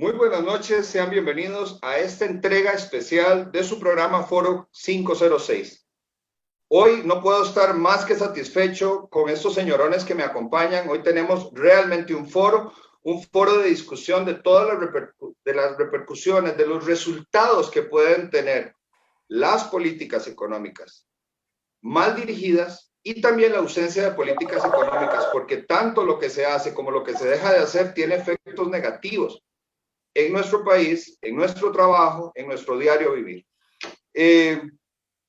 Muy buenas noches, sean bienvenidos a esta entrega especial de su programa Foro 506. Hoy no puedo estar más que satisfecho con estos señorones que me acompañan. Hoy tenemos realmente un foro de discusión de todas las repercusiones, de los resultados que pueden tener las políticas económicas mal dirigidas y también la ausencia de políticas económicas, porque tanto lo que se hace como lo que se deja de hacer tiene efectos negativos en nuestro país, en nuestro trabajo, en nuestro diario vivir.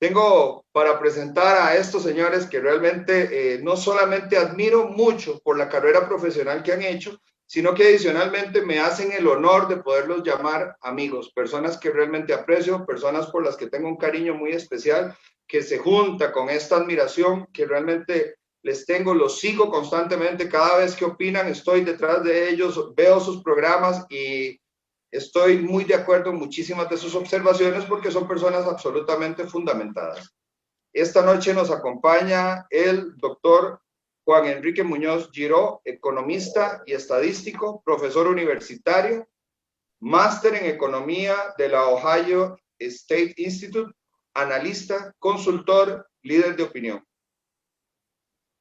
Tengo para presentar a estos señores que realmente no solamente admiro mucho por la carrera profesional que han hecho, sino que adicionalmente me hacen el honor de poderlos llamar amigos, personas que realmente aprecio, personas por las que tengo un cariño muy especial, que se junta con esta admiración que realmente les tengo, los sigo constantemente, cada vez que opinan estoy detrás de ellos, veo sus programas y estoy muy de acuerdo en muchísimas de sus observaciones porque son personas absolutamente fundamentadas. Esta noche nos acompaña el doctor Juan Enrique Muñoz Giró, economista y estadístico, profesor universitario, máster en economía de la Ohio State Institute, analista, consultor, líder de opinión.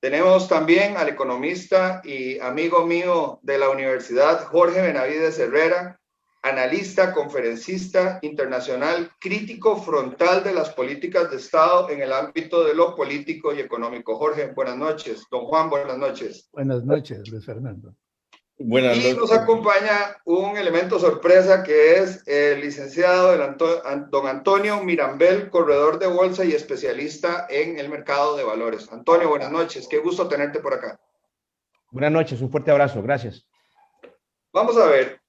Tenemos también al economista y amigo mío de la universidad, Jorge Benavides Herrera, analista, conferencista internacional, crítico frontal de las políticas de Estado en el ámbito de lo político y económico. Jorge, buenas noches. Don Juan, buenas noches. Buenas noches, Luis Fernando. Buenas noches. Y nos acompaña un elemento sorpresa que es el licenciado don Antonio Mirambel, corredor de bolsa y especialista en el mercado de valores. Antonio, buenas noches. Qué gusto tenerte por acá. Buenas noches, un fuerte abrazo. Gracias. Vamos a ver.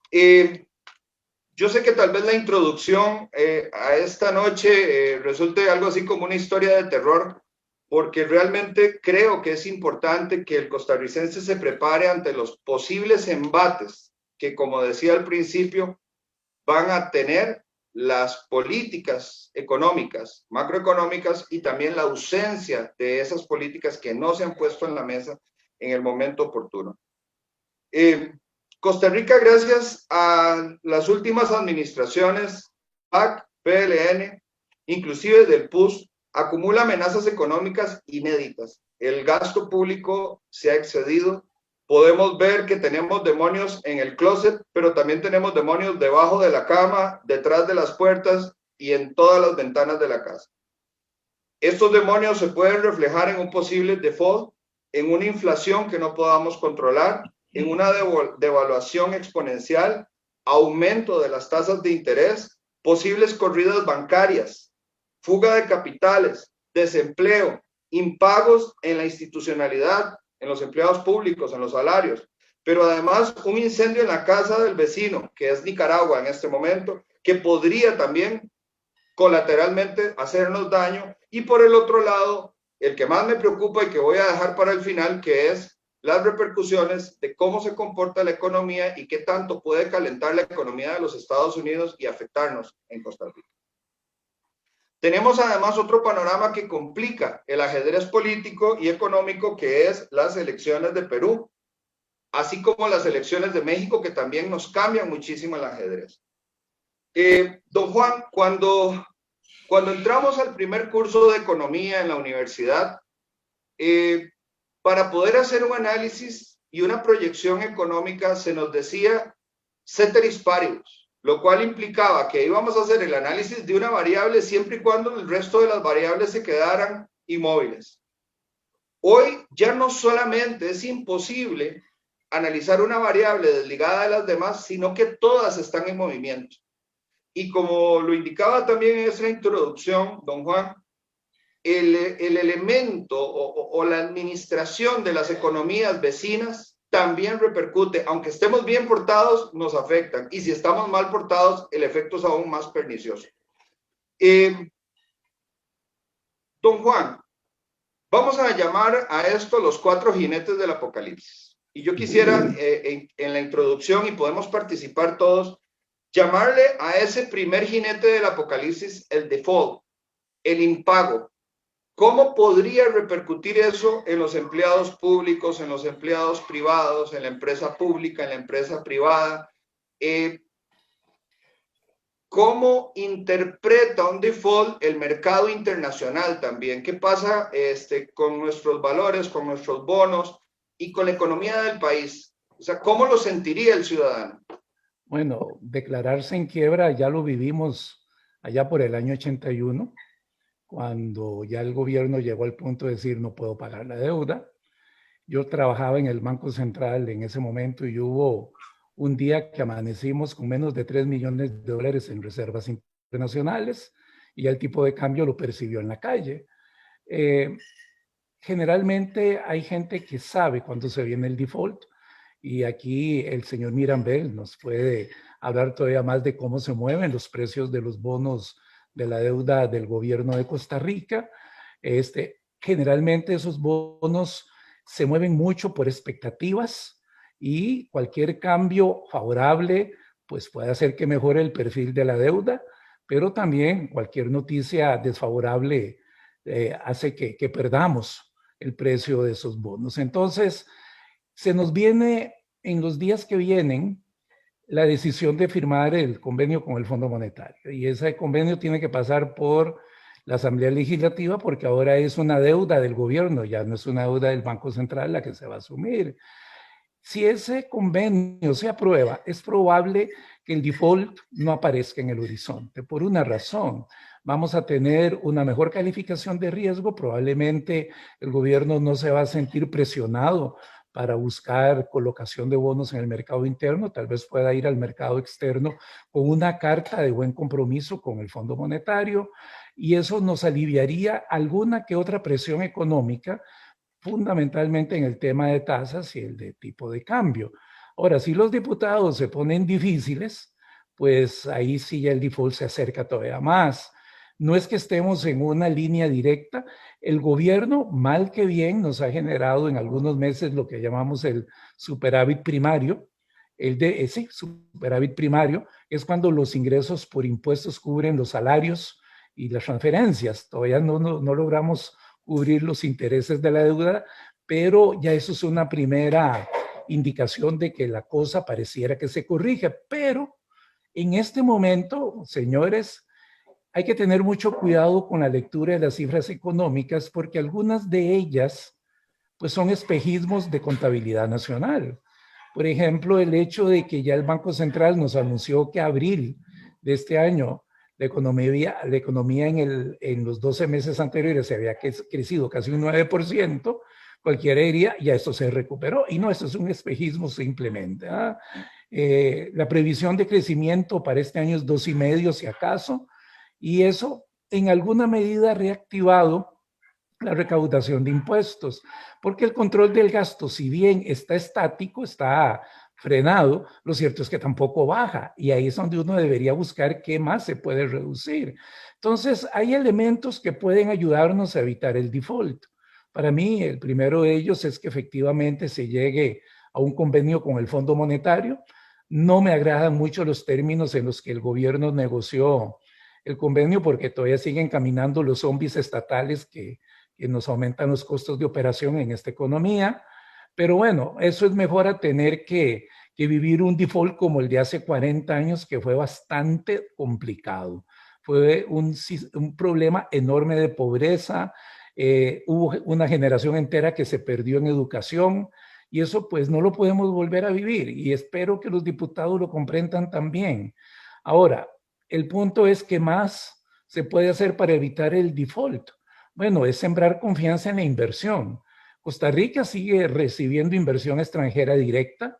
Yo sé que tal vez la introducción a esta noche resulte algo así como una historia de terror, porque realmente creo que es importante que el costarricense se prepare ante los posibles embates que, como decía al principio, van a tener las políticas económicas, macroeconómicas y también la ausencia de esas políticas que no se han puesto en la mesa en el momento oportuno. Costa Rica, gracias a las últimas administraciones, PAC, PLN, inclusive del PUS, acumula amenazas económicas inéditas. El gasto público se ha excedido. Podemos ver que tenemos demonios en el closet, pero también tenemos demonios debajo de la cama, detrás de las puertas y en todas las ventanas de la casa. Estos demonios se pueden reflejar en un posible default, en una inflación que no podamos controlar, en una devaluación exponencial, aumento de las tasas de interés, posibles corridas bancarias, fuga de capitales, desempleo, impagos en la institucionalidad, en los empleados públicos, en los salarios, pero además un incendio en la casa del vecino, que es Nicaragua en este momento, que podría también colateralmente hacernos daño. Y por el otro lado, el que más me preocupa y que voy a dejar para el final, que es las repercusiones de cómo se comporta la economía y qué tanto puede calentar la economía de los Estados Unidos y afectarnos en Costa Rica. Tenemos además otro panorama que complica el ajedrez político y económico, que es las elecciones de Perú, así como las elecciones de México, que también nos cambian muchísimo el ajedrez. Don Juan, cuando entramos al primer curso de economía en la universidad, para poder hacer un análisis y una proyección económica se nos decía ceteris paribus, lo cual implicaba que íbamos a hacer el análisis de una variable siempre y cuando el resto de las variables se quedaran inmóviles. Hoy ya no solamente es imposible analizar una variable desligada de las demás, sino que todas están en movimiento. Y como lo indicaba también en esa introducción, don Juan, el elemento o la administración de las economías vecinas también repercute, aunque estemos bien portados, nos afectan, y si estamos mal portados, el efecto es aún más pernicioso. Don Juan, vamos a llamar a esto los 4 jinetes del apocalipsis, y yo quisiera en la introducción, y podemos participar todos, llamarle a ese primer jinete del apocalipsis el default, el impago. ¿Cómo podría repercutir eso en los empleados públicos, en los empleados privados, en la empresa pública, en la empresa privada? ¿cómo interpreta un default el mercado internacional también? ¿Qué pasa con nuestros valores, con nuestros bonos y con la economía del país? O sea, ¿cómo lo sentiría el ciudadano? Bueno, declararse en quiebra ya lo vivimos allá por el año 81, cuando ya el gobierno llegó al punto de decir no puedo pagar la deuda. Yo trabajaba en el Banco Central en ese momento y hubo un día que amanecimos con menos de 3 millones de dólares en reservas internacionales y el tipo de cambio lo percibió en la calle. Eh, Generalmente hay gente que sabe cuándo se viene el default y aquí el señor Mirambel nos puede hablar todavía más de cómo se mueven los precios de los bonos de la deuda del gobierno de Costa Rica. Generalmente esos bonos se mueven mucho por expectativas y cualquier cambio favorable pues puede hacer que mejore el perfil de la deuda, pero también cualquier noticia desfavorable hace que perdamos el precio de esos bonos. Entonces, se nos viene en los días que vienen la decisión de firmar el convenio con el Fondo Monetario y ese convenio tiene que pasar por la Asamblea Legislativa porque ahora es una deuda del gobierno, ya no es una deuda del Banco Central la que se va a asumir. Si ese convenio se aprueba, es probable que el default no aparezca en el horizonte por una razón. Vamos a tener una mejor calificación de riesgo, probablemente el gobierno no se va a sentir presionado para buscar colocación de bonos en el mercado interno, tal vez pueda ir al mercado externo con una carta de buen compromiso con el Fondo Monetario y eso nos aliviaría alguna que otra presión económica fundamentalmente en el tema de tasas y el de tipo de cambio. Ahora, si los diputados se ponen difíciles, pues ahí sí ya el default se acerca todavía más. No es que estemos en una línea directa. El gobierno, mal que bien, nos ha generado en algunos meses lo que llamamos el superávit primario. El de ese superávit primario es cuando los ingresos por impuestos cubren los salarios y las transferencias. Todavía no logramos cubrir los intereses de la deuda, pero ya eso es una primera indicación de que la cosa pareciera que se corrige. Pero en este momento, señores, hay que tener mucho cuidado con la lectura de las cifras económicas porque algunas de ellas pues son espejismos de contabilidad nacional. Por ejemplo, el hecho de que ya el Banco Central nos anunció que abril de este año la economía en los 12 meses anteriores se había crecido casi un 9%, cualquiera diría, ya esto se recuperó. Y no, esto es un espejismo simplemente. La previsión de crecimiento para este año es 2,5 si acaso, y eso en alguna medida ha reactivado la recaudación de impuestos, porque el control del gasto, si bien está estático, está frenado, lo cierto es que tampoco baja y ahí es donde uno debería buscar qué más se puede reducir. Entonces, hay elementos que pueden ayudarnos a evitar el default. Para mí, el primero de ellos es que efectivamente se llegue a un convenio con el Fondo Monetario. No me agradan mucho los términos en los que el gobierno negoció el convenio porque todavía siguen caminando los zombies estatales que nos aumentan los costos de operación en esta economía. Pero bueno, eso es mejor a tener que vivir un default como el de hace 40 años, que fue bastante complicado. Fue un problema enorme de pobreza, hubo una generación entera que se perdió en educación y eso pues no lo podemos volver a vivir y espero que los diputados lo comprendan también. Ahora, el punto es qué más se puede hacer para evitar el default. Bueno, es sembrar confianza en la inversión. Costa Rica sigue recibiendo inversión extranjera directa,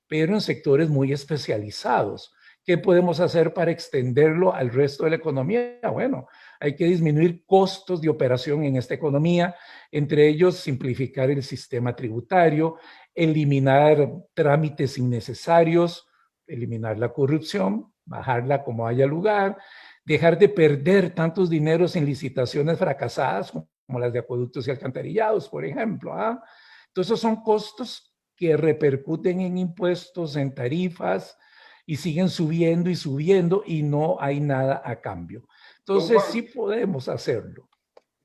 pero en sectores muy especializados. ¿Qué podemos hacer para extenderlo al resto de la economía? Bueno, hay que disminuir costos de operación en esta economía, entre ellos simplificar el sistema tributario, eliminar trámites innecesarios, eliminar la corrupción, bajarla como haya lugar, dejar de perder tantos dineros en licitaciones fracasadas como las de acueductos y alcantarillados, por ejemplo. Entonces, esos son costos que repercuten en impuestos, en tarifas, y siguen subiendo y subiendo y no hay nada a cambio. Entonces, sí podemos hacerlo.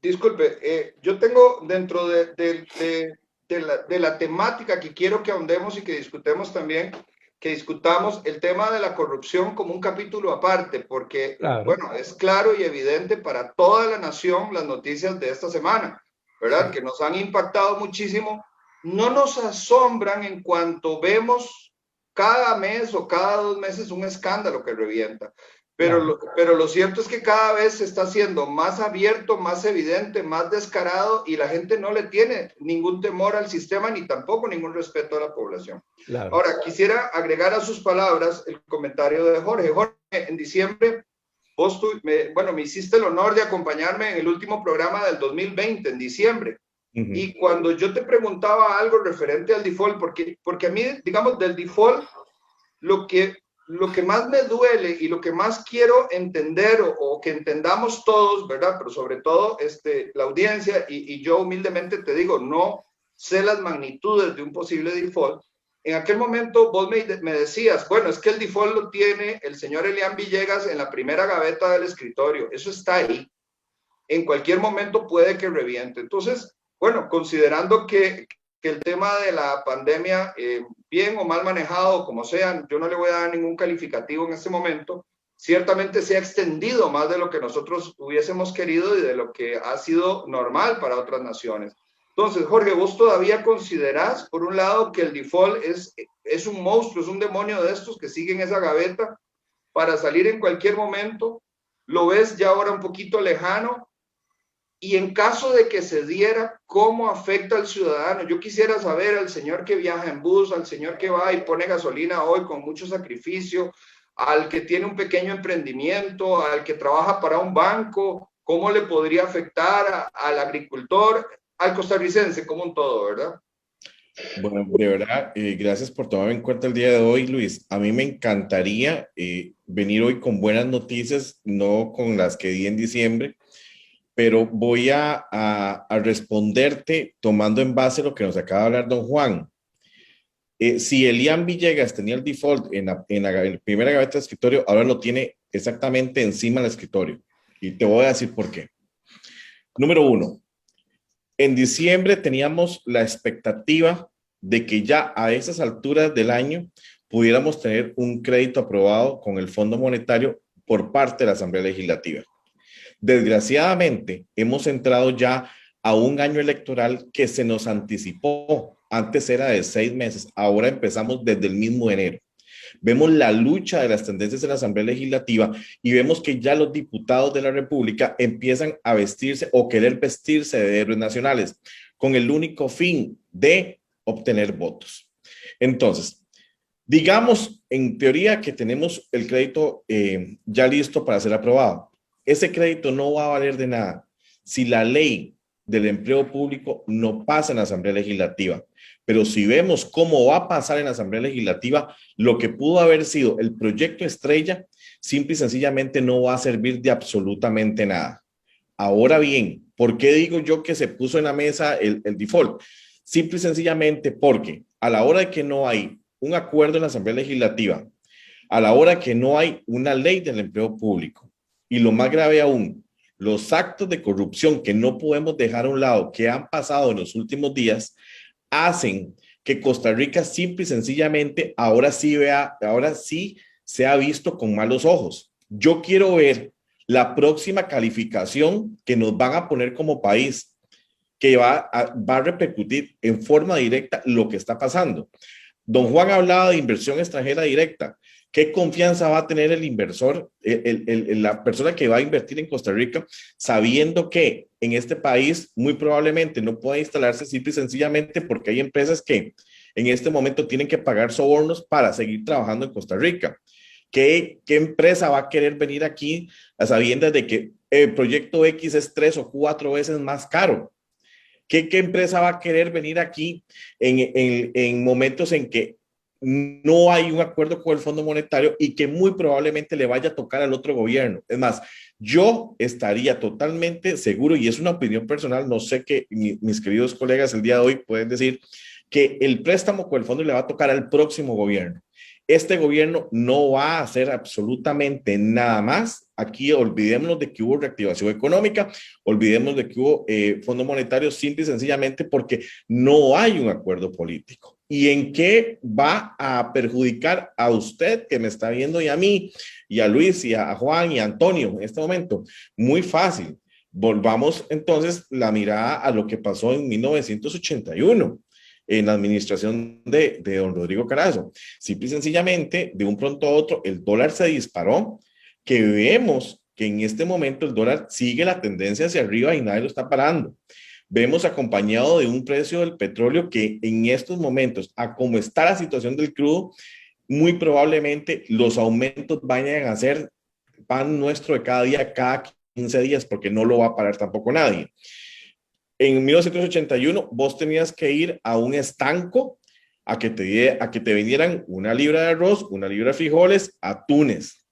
Disculpe, yo tengo dentro de la temática que quiero que ahondemos y que discutamos también, que discutamos el tema de la corrupción como un capítulo aparte, porque, Claro. bueno, es claro y evidente para toda la nación las noticias de esta semana, ¿verdad? Sí. Que nos han impactado muchísimo. No nos asombran en cuanto vemos cada mes o cada 2 meses un escándalo que revienta. Claro. Pero lo cierto es que cada vez se está haciendo más abierto, más evidente, más descarado y la gente no le tiene ningún temor al sistema ni tampoco ningún respeto a la población. Claro. Ahora, quisiera agregar a sus palabras el comentario de Jorge. Jorge, en diciembre, me hiciste el honor de acompañarme en el último programa del 2020, en diciembre. Y cuando yo te preguntaba algo referente al default, porque a mí, digamos, del default, lo que más me duele y lo que más quiero entender o que entendamos todos, ¿verdad? Pero sobre todo la audiencia, y yo humildemente te digo, no sé las magnitudes de un posible default. En aquel momento vos me decías, bueno, es que el default lo tiene el señor Elian Villegas en la primera gaveta del escritorio. Eso está ahí. En cualquier momento puede que reviente. Entonces, bueno, considerando que el tema de la pandemia, bien o mal manejado, como sea, yo no le voy a dar ningún calificativo en este momento, ciertamente se ha extendido más de lo que nosotros hubiésemos querido y de lo que ha sido normal para otras naciones. Entonces, Jorge, ¿vos todavía considerás, por un lado, que el default es un monstruo, es un demonio de estos que siguen esa gaveta para salir en cualquier momento? ¿Lo ves ya ahora un poquito lejano? Y en caso de que se diera, ¿cómo afecta al ciudadano? Yo quisiera saber al señor que viaja en bus, al señor que va y pone gasolina hoy con mucho sacrificio, al que tiene un pequeño emprendimiento, al que trabaja para un banco, ¿cómo le podría afectar al agricultor, al costarricense como un todo, verdad? Bueno, de verdad, gracias por tomarme en cuenta el día de hoy, Luis. A mí me encantaría venir hoy con buenas noticias, no con las que di en diciembre, pero voy a responderte tomando en base lo que nos acaba de hablar don Juan. Si Elian Villegas tenía el default en la primera gaveta de escritorio, ahora lo tiene exactamente encima del escritorio. Y te voy a decir por qué. Número uno, en diciembre teníamos la expectativa de que ya a esas alturas del año pudiéramos tener un crédito aprobado con el Fondo Monetario por parte de la Asamblea Legislativa. Desgraciadamente, hemos entrado ya a un año electoral que se nos anticipó. Antes era de 6 meses, ahora empezamos desde el mismo enero. Vemos la lucha de las tendencias de la Asamblea Legislativa y vemos que ya los diputados de la República empiezan a vestirse o querer vestirse de héroes nacionales con el único fin de obtener votos. Entonces, digamos en teoría que tenemos el crédito ya listo para ser aprobado. Ese crédito no va a valer de nada si la ley del empleo público no pasa en la Asamblea Legislativa. Pero si vemos cómo va a pasar en la Asamblea Legislativa, lo que pudo haber sido el proyecto estrella, simple y sencillamente no va a servir de absolutamente nada. Ahora bien, ¿por qué digo yo que se puso en la mesa el default? Simple y sencillamente porque a la hora de que no hay un acuerdo en la Asamblea Legislativa, a la hora que no hay una ley del empleo público, y lo más grave aún, los actos de corrupción que no podemos dejar a un lado, que han pasado en los últimos días, hacen que Costa Rica simple y sencillamente ahora sí se ha visto con malos ojos. Yo quiero ver la próxima calificación que nos van a poner como país, que va a repercutir en forma directa lo que está pasando. Don Juan hablaba de inversión extranjera directa. ¿Qué confianza va a tener el inversor, la persona que va a invertir en Costa Rica, sabiendo que en este país muy probablemente no puede instalarse simple y sencillamente porque hay empresas que en este momento tienen que pagar sobornos para seguir trabajando en Costa Rica? ¿Qué empresa va a querer venir aquí a sabiendas de que el proyecto X es 3 o 4 veces más caro? ¿Qué empresa va a querer venir aquí en momentos en que no hay un acuerdo con el Fondo Monetario y que muy probablemente le vaya a tocar al otro gobierno? Es más, yo estaría totalmente seguro, y es una opinión personal, no sé qué mis queridos colegas el día de hoy pueden decir, que el préstamo con el fondo le va a tocar al próximo gobierno. Este gobierno no va a hacer absolutamente nada más. Aquí olvidémonos de que hubo reactivación económica, olvidemos de que hubo Fondo Monetario, simple y sencillamente porque no hay un acuerdo político. ¿Y en qué va a perjudicar a usted que me está viendo y a mí, y a Luis, y a Juan, y a Antonio en este momento? Muy fácil. Volvamos entonces la mirada a lo que pasó en 1981 en la administración de don Rodrigo Carazo. Simple y sencillamente, de un pronto a otro, el dólar se disparó, que vemos que en este momento el dólar sigue la tendencia hacia arriba y nadie lo está parando. Vemos acompañado de un precio del petróleo que en estos momentos, a como está la situación del crudo, muy probablemente los aumentos vayan a ser pan nuestro de cada día, cada 15 días, porque no lo va a parar tampoco nadie. En 1981 vos tenías que ir a un estanco a que te vendieran una libra de arroz, una libra de frijoles, atunes.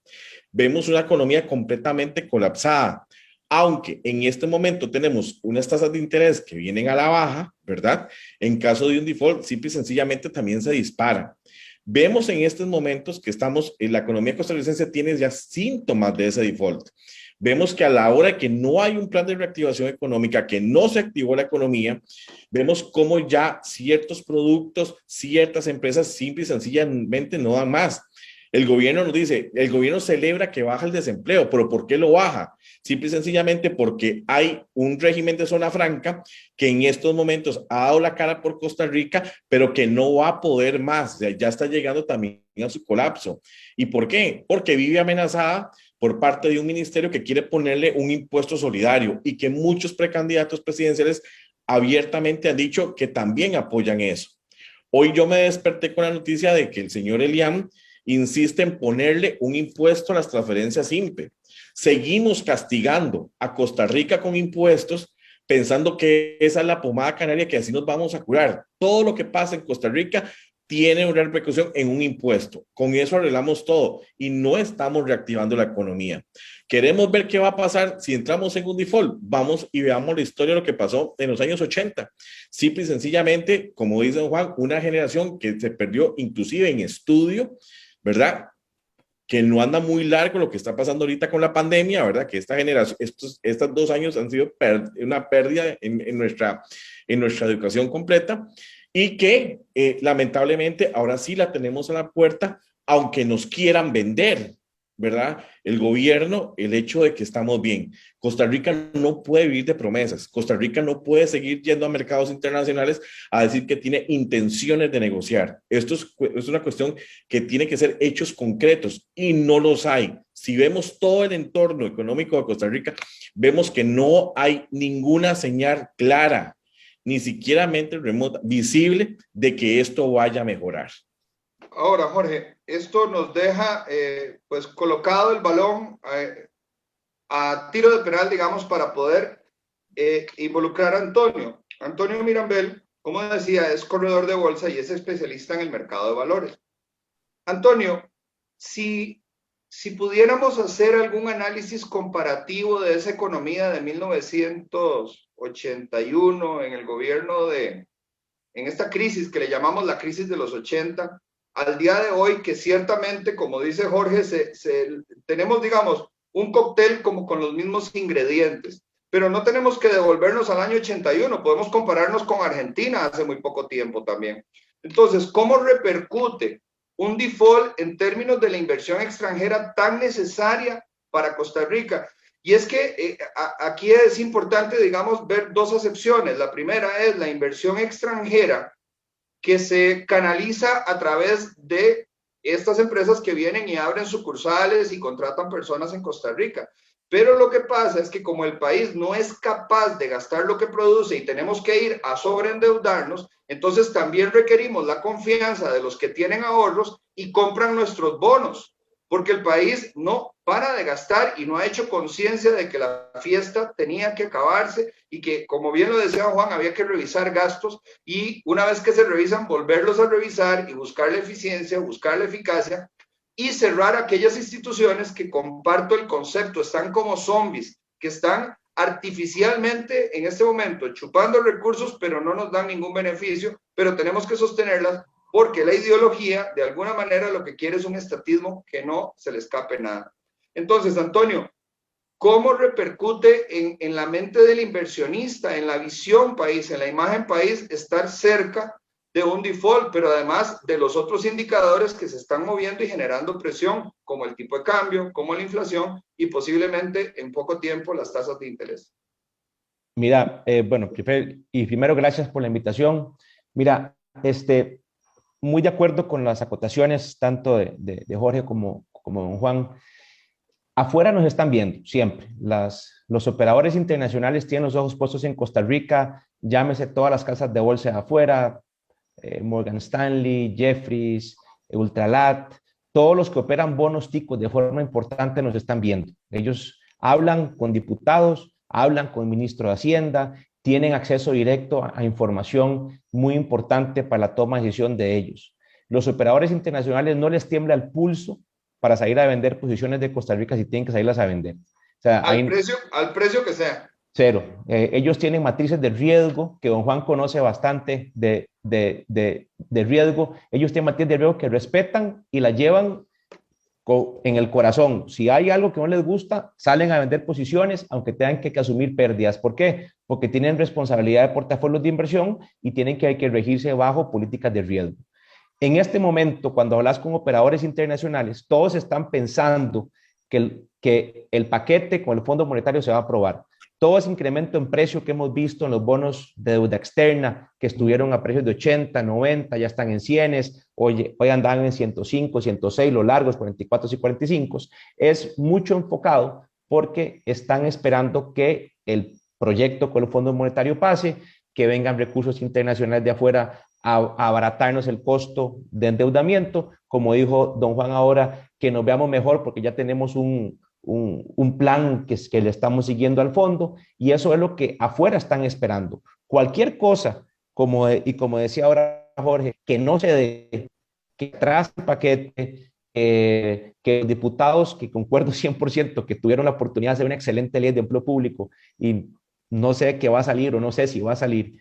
Vemos una economía completamente colapsada, aunque en este momento tenemos unas tasas de interés que vienen a la baja, ¿verdad? En caso de un default, simple y sencillamente también se dispara. Vemos en estos momentos que la economía costarricense tiene ya síntomas de ese default. Vemos que a la hora que no hay un plan de reactivación económica, que no se activó la economía, vemos cómo ya ciertos productos, ciertas empresas simple y sencillamente no dan más. El gobierno nos dice, el gobierno celebra que baja el desempleo, pero ¿por qué lo baja? Simple y sencillamente porque hay un régimen de zona franca que en estos momentos ha dado la cara por Costa Rica, pero que no va a poder más, ya está llegando también a su colapso. ¿Y por qué? Porque vive amenazada por parte de un ministerio que quiere ponerle un impuesto solidario y que muchos precandidatos presidenciales abiertamente han dicho que también apoyan eso. Hoy yo me desperté con la noticia de que el señor Eliam insiste en ponerle un impuesto a las transferencias simple. Seguimos castigando a Costa Rica con impuestos pensando que esa es la pomada canaria, que así nos vamos a curar. Todo lo que pasa en Costa Rica tiene una repercusión en un impuesto. Con eso arreglamos todo y no estamos reactivando la economía. Queremos ver qué va a pasar si entramos en un default. Vamos y veamos la historia de lo que pasó en los años 80. Simple y sencillamente, como dice don Juan, una generación que se perdió inclusive en estudio, ¿verdad? Que no anda muy largo lo que está pasando ahorita con la pandemia, ¿verdad? Que esta generación, estos 2 años han sido una pérdida en nuestra educación completa y que lamentablemente ahora sí la tenemos a la puerta, aunque nos quieran vender, ¿verdad? El gobierno, el hecho de que estamos bien. Costa Rica no puede vivir de promesas. Costa Rica no puede seguir yendo a mercados internacionales a decir que tiene intenciones de negociar. Esto es una cuestión que tiene que ser hechos concretos y no los hay. Si vemos todo el entorno económico de Costa Rica, vemos que no hay ninguna señal clara, ni siquiera remota, visible, de que esto vaya a mejorar. Ahora, Jorge, esto nos deja pues colocado el balón a tiro de penal, digamos, para poder involucrar a Antonio. Antonio Mirambel, como decía, es corredor de bolsa y es especialista en el mercado de valores. Antonio, si pudiéramos hacer algún análisis comparativo de esa economía de 1981 en el gobierno en esta crisis que le llamamos la crisis de los 80, al día de hoy, que ciertamente, como dice Jorge, tenemos, digamos, un cóctel como con los mismos ingredientes, pero no tenemos que devolvernos al año 81, podemos compararnos con Argentina hace muy poco tiempo también. Entonces, ¿cómo repercute un default en términos de la inversión extranjera tan necesaria para Costa Rica? Y es que aquí es importante, digamos, ver dos acepciones. La primera es la inversión extranjera que se canaliza a través de estas empresas que vienen y abren sucursales y contratan personas en Costa Rica. Pero lo que pasa es que como el país no es capaz de gastar lo que produce y tenemos que ir a sobreendeudarnos, entonces también requerimos la confianza de los que tienen ahorros y compran nuestros bonos, porque el país no para de gastar y no ha hecho conciencia de que la fiesta tenía que acabarse y que, como bien lo decía Juan, había que revisar gastos y una vez que se revisan, volverlos a revisar y buscar la eficiencia, buscar la eficacia y cerrar aquellas instituciones que, comparto el concepto, están como zombies, que están artificialmente en este momento chupando recursos, pero no nos dan ningún beneficio, pero tenemos que sostenerlas porque la ideología, de alguna manera, lo que quiere es un estatismo que no se le escape nada. Entonces, Antonio, ¿cómo repercute en la mente del inversionista, en la visión país, en la imagen país, estar cerca de un default, pero además de los otros indicadores que se están moviendo y generando presión, como el tipo de cambio, como la inflación y posiblemente en poco tiempo las tasas de interés? Mira, bueno, primero gracias por la invitación. Mira, muy de acuerdo con las acotaciones tanto de Jorge como don Juan. Afuera nos están viendo siempre. Los operadores internacionales tienen los ojos puestos en Costa Rica, llámese todas las casas de bolsa de afuera, Morgan Stanley, Jefferies, Ultralat, todos los que operan bonos ticos de forma importante nos están viendo. Ellos hablan con diputados, hablan con el ministro de Hacienda, tienen acceso directo a información muy importante para la toma de decisión de ellos. Los operadores internacionales no les tiembla el pulso para salir a vender posiciones de Costa Rica si tienen que salirlas a vender. O sea, al precio que sea. Cero. Ellos tienen matrices de riesgo, que don Juan conoce bastante de riesgo. Ellos tienen matrices de riesgo que respetan y la llevan en el corazón. Si hay algo que no les gusta, salen a vender posiciones, aunque tengan que asumir pérdidas. ¿Por qué? Porque tienen responsabilidad de portafolios de inversión y tienen que regirse bajo políticas de riesgo. En este momento, cuando hablas con operadores internacionales, todos están pensando que el paquete con el Fondo Monetario se va a aprobar. Todo ese incremento en precio que hemos visto en los bonos de deuda externa, que estuvieron a precios de 80, 90, ya están en 100, hoy andan en 105, 106, los largos, 44 y 45, es mucho enfocado porque están esperando que el proyecto con el Fondo Monetario pase, que vengan recursos internacionales de afuera a abaratarnos el costo de endeudamiento, como dijo don Juan ahora, que nos veamos mejor porque ya tenemos un plan que le estamos siguiendo al fondo, y eso es lo que afuera están esperando. Cualquier cosa, como decía ahora Jorge, que no se dé, que atrás el paquete, que diputados, que concuerdo 100%, que tuvieron la oportunidad de hacer una excelente ley de empleo público y no sé qué va a salir o no sé si va a salir,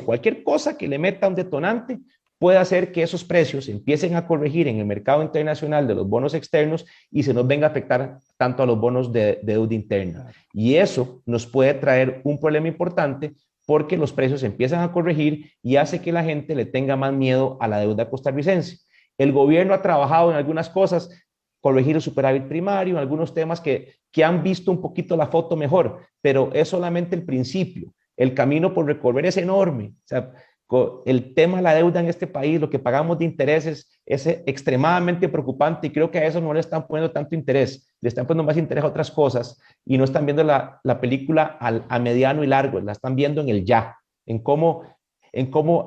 cualquier cosa que le meta un detonante puede hacer que esos precios empiecen a corregir en el mercado internacional de los bonos externos y se nos venga a afectar tanto a los bonos de deuda interna. Y eso nos puede traer un problema importante porque los precios empiezan a corregir y hace que la gente le tenga más miedo a la deuda costarricense. El gobierno ha trabajado en algunas cosas, corregir el superávit primario, en algunos temas que han visto un poquito la foto mejor, pero es solamente el principio. El camino por recorrer es enorme. O sea, el tema de la deuda en este país, lo que pagamos de intereses, es extremadamente preocupante y creo que a eso no le están poniendo tanto interés, le están poniendo más interés a otras cosas y no están viendo la película a mediano y largo, la están viendo en el ya, en cómo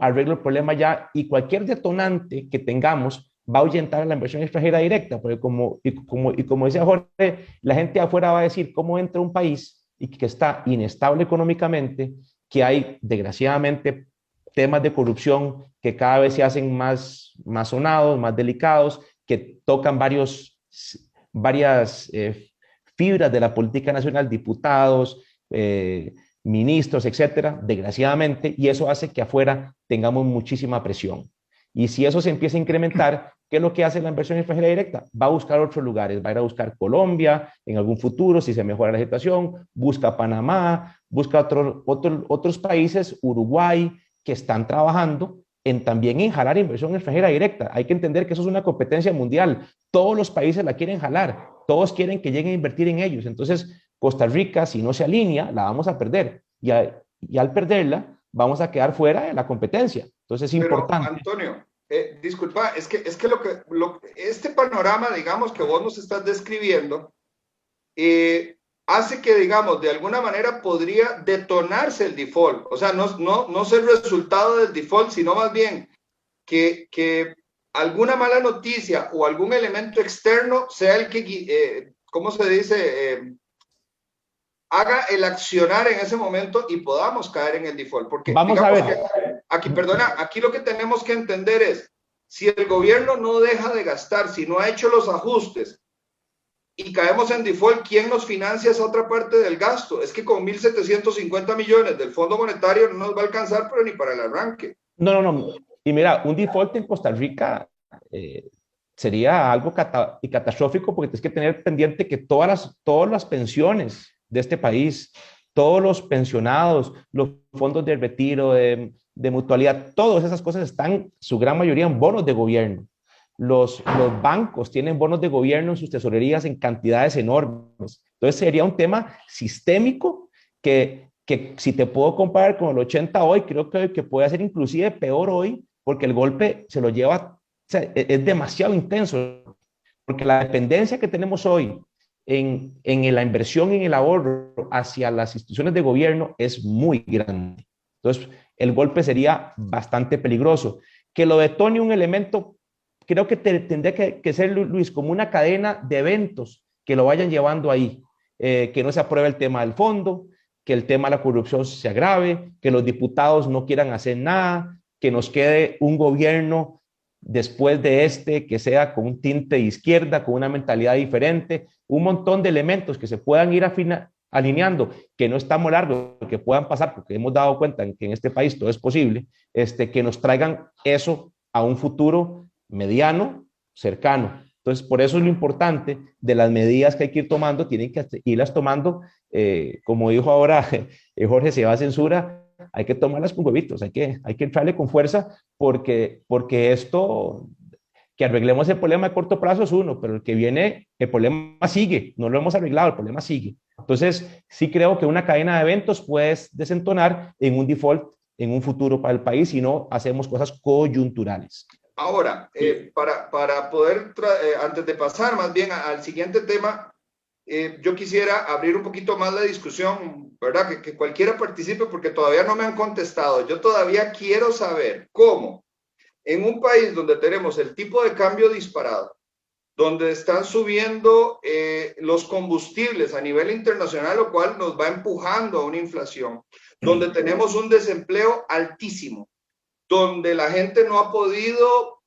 arreglo el problema ya, y cualquier detonante que tengamos va a ahuyentar la inversión extranjera directa, porque como decía Jorge, la gente afuera va a decir cómo entra un país y que está inestable económicamente, que hay desgraciadamente temas de corrupción que cada vez se hacen más sonados, más delicados, que tocan varias fibras de la política nacional, diputados, ministros, etcétera, desgraciadamente, y eso hace que afuera tengamos muchísima presión. Y si eso se empieza a incrementar, ¿qué es lo que hace la inversión extranjera directa? Va a buscar otros lugares, va a ir a buscar Colombia en algún futuro, si se mejora la situación, busca Panamá, busca otros países, Uruguay, que están trabajando también en jalar inversión extranjera directa. Hay que entender que eso es una competencia mundial. Todos los países la quieren jalar, todos quieren que lleguen a invertir en ellos. Entonces, Costa Rica, si no se alinea, la vamos a perder. Y al perderla, vamos a quedar fuera de la competencia. Entonces, es importante. Antonio, disculpa, es que este panorama, digamos, que vos nos estás describiendo, hace que, digamos, de alguna manera podría detonarse el default. O sea, no ser resultado del default, sino más bien que alguna mala noticia o algún elemento externo sea el que, ¿cómo se dice? Haga el accionar en ese momento y podamos caer en el default. Porque, vamos a ver. Aquí lo que tenemos que entender es, si el gobierno no deja de gastar, si no ha hecho los ajustes, y caemos en default, ¿quién nos financia esa otra parte del gasto? Es que con 1.750 millones del Fondo Monetario no nos va a alcanzar, pero ni para el arranque. No. Y mira, un default en Costa Rica sería algo catastrófico porque tienes que tener pendiente que todas las pensiones de este país, todos los pensionados, los fondos de retiro, de mutualidad, todas esas cosas están, su gran mayoría, en bonos de gobierno. Los bancos tienen bonos de gobierno en sus tesorerías en cantidades enormes. Entonces sería un tema sistémico que si te puedo comparar con el 80 hoy, creo que puede ser inclusive peor hoy, porque el golpe se lo lleva, o sea, es demasiado intenso, porque la dependencia que tenemos hoy en la inversión, en el ahorro hacia las instituciones de gobierno es muy grande. Entonces, el golpe sería bastante peligroso. Que lo detone un elemento, creo que tendría que ser, Luis, como una cadena de eventos que lo vayan llevando ahí, que no se apruebe el tema del fondo, que el tema de la corrupción se agrave, que los diputados no quieran hacer nada, que nos quede un gobierno después de que sea con un tinte de izquierda, con una mentalidad diferente, un montón de elementos que se puedan ir alineando, que no estamos largos, que puedan pasar, porque hemos dado cuenta que en este país todo es posible, que nos traigan eso a un futuro mediano, cercano. Entonces, por eso es lo importante de las medidas que hay que ir tomando, tienen que irlas tomando, como dijo ahora Jorge, se va a censura, hay que tomarlas con huevitos, hay que entrarle con fuerza, porque esto, que arreglemos el problema de corto plazo es uno, pero el que viene, el problema sigue, no lo hemos arreglado, el problema sigue. Entonces, sí creo que una cadena de eventos puede desentonar en un default en un futuro para el país si no hacemos cosas coyunturales. Ahora, para poder, antes de pasar más bien al siguiente tema, yo quisiera abrir un poquito más la discusión, ¿verdad? Que cualquiera participe porque todavía no me han contestado. Yo todavía quiero saber cómo en un país donde tenemos el tipo de cambio disparado, donde están subiendo los combustibles a nivel internacional, lo cual nos va empujando a una inflación, donde tenemos un desempleo altísimo, donde la gente no ha podido,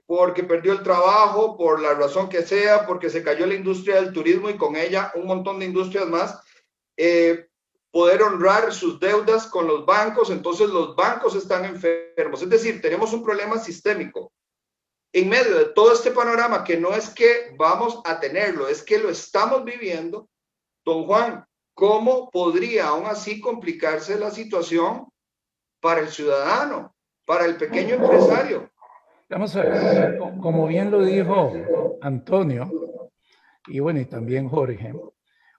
porque perdió el trabajo, por la razón que sea, porque se cayó la industria del turismo y con ella un montón de industrias más, poder honrar sus deudas con los bancos, entonces los bancos están enfermos. Es decir, tenemos un problema sistémico. En medio de todo este panorama, que no es que vamos a tenerlo, es que lo estamos viviendo, don Juan, ¿cómo podría aún así complicarse la situación para el ciudadano, para el pequeño empresario? Vamos a ver, como bien lo dijo Antonio, y bueno, y también Jorge,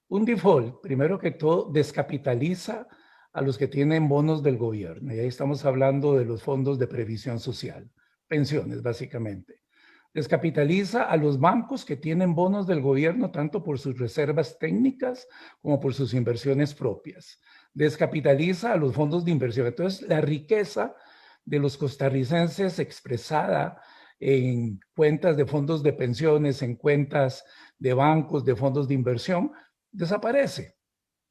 un default, primero que todo, descapitaliza a los que tienen bonos del gobierno. Y ahí estamos hablando de los fondos de previsión social, pensiones básicamente. Descapitaliza a los bancos que tienen bonos del gobierno tanto por sus reservas técnicas como por sus inversiones propias. Descapitaliza a los fondos de inversión. Entonces, la riqueza de los costarricenses expresada en cuentas de fondos de pensiones, en cuentas de bancos, de fondos de inversión, desaparece,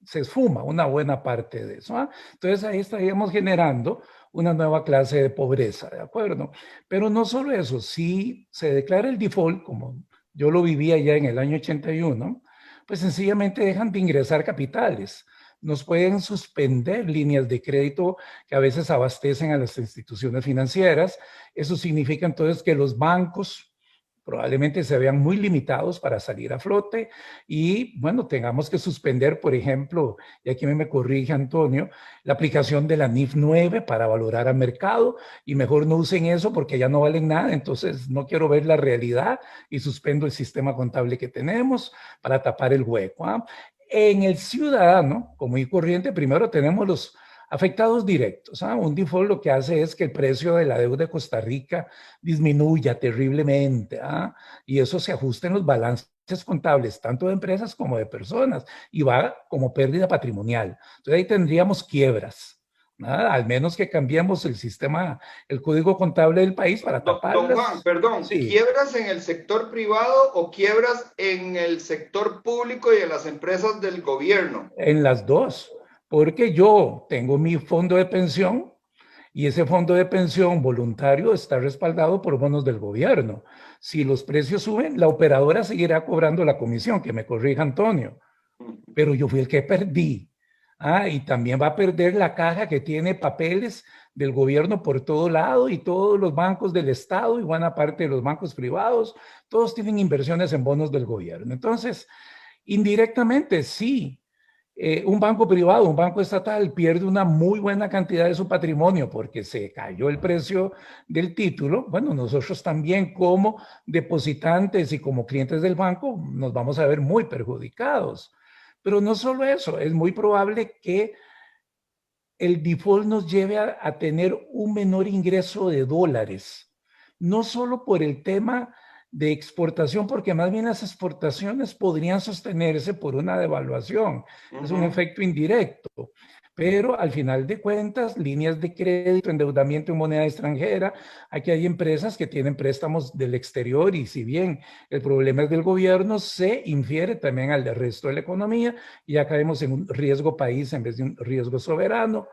se esfuma una buena parte de eso. Entonces ahí estaríamos generando una nueva clase de pobreza, ¿de acuerdo? Pero no solo eso, si se declara el default, como yo lo vivía ya en el año 81, pues sencillamente dejan de ingresar capitales. Nos pueden suspender líneas de crédito que a veces abastecen a las instituciones financieras. Eso significa entonces que los bancos probablemente se vean muy limitados para salir a flote y, bueno, tengamos que suspender, por ejemplo, y aquí me corrige Antonio, la aplicación de la NIF 9 para valorar al mercado y mejor no usen eso porque ya no valen nada, entonces no quiero ver la realidad y suspendo el sistema contable que tenemos para tapar el hueco. En el ciudadano, como y corriente, primero tenemos los afectados directos. Un default lo que hace es que el precio de la deuda de Costa Rica disminuya terriblemente, y eso se ajusta en los balances contables, tanto de empresas como de personas, y va como pérdida patrimonial. Entonces ahí tendríamos quiebras, al menos que cambiemos el sistema, el código contable del país para taparlas. Don Juan, perdón, sí. ¿Quiebras en el sector privado o quiebras en el sector público y en las empresas del gobierno? En las dos. Porque yo tengo mi fondo de pensión y ese fondo de pensión voluntario está respaldado por bonos del gobierno. Si los precios suben, la operadora seguirá cobrando la comisión, que me corrija Antonio. Pero yo fui el que perdí. Y también va a perder la caja que tiene papeles del gobierno por todo lado, y todos los bancos del Estado y buena parte de los bancos privados, todos tienen inversiones en bonos del gobierno. Entonces, indirectamente, sí, un banco privado, un banco estatal pierde una muy buena cantidad de su patrimonio porque se cayó el precio del título. Bueno, nosotros también como depositantes y como clientes del banco nos vamos a ver muy perjudicados. Pero no solo eso, es muy probable que el default nos lleve a tener un menor ingreso de dólares, no solo por el tema de exportación, porque más bien las exportaciones podrían sostenerse por una devaluación. Es un efecto indirecto. Pero al final de cuentas, líneas de crédito, endeudamiento en moneda extranjera, aquí hay empresas que tienen préstamos del exterior, y si bien el problema es del gobierno, se infiere también al del resto de la economía, y ya caemos en un riesgo país en vez de un riesgo soberano.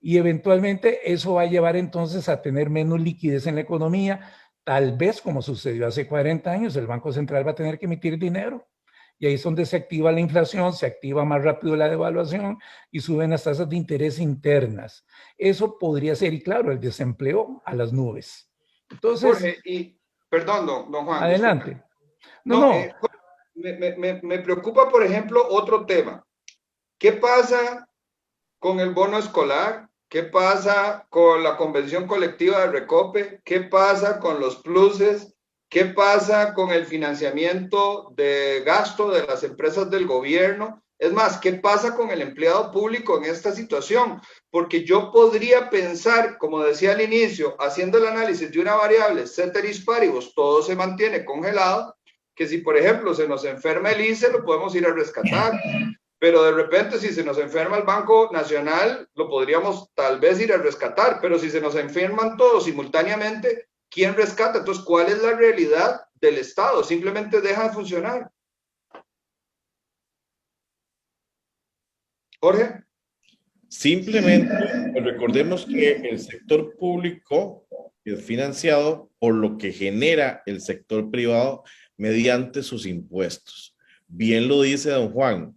Y eventualmente eso va a llevar entonces a tener menos liquidez en la economía. Tal vez, como sucedió hace 40 años, el Banco Central va a tener que emitir dinero. Y ahí es donde se activa la inflación, se activa más rápido la devaluación y suben las tasas de interés internas. Eso podría ser, y claro, el desempleo a las nubes. Entonces, Jorge, y perdón, don Juan, disculpe. adelante. No, No. me preocupa, por ejemplo, otro tema. ¿Qué pasa con el bono escolar? ¿Qué pasa con la convención colectiva de Recope? ¿Qué pasa con los pluses? ¿Qué pasa con el financiamiento de gasto de las empresas del gobierno? Es más, ¿qué pasa con el empleado público en esta situación? Porque yo podría pensar, como decía al inicio, haciendo el análisis de una variable, ceteris paribus, todo se mantiene congelado, que si, por ejemplo, se nos enferma el ICE, lo podemos ir a rescatar. Pero de repente, si se nos enferma el Banco Nacional, lo podríamos tal vez ir a rescatar, pero si se nos enferman todos simultáneamente, ¿quién rescata? Entonces, ¿cuál es la realidad del Estado? Simplemente deja de funcionar. Jorge. Simplemente recordemos que el sector público es financiado por lo que genera el sector privado mediante sus impuestos. Bien lo dice don Juan.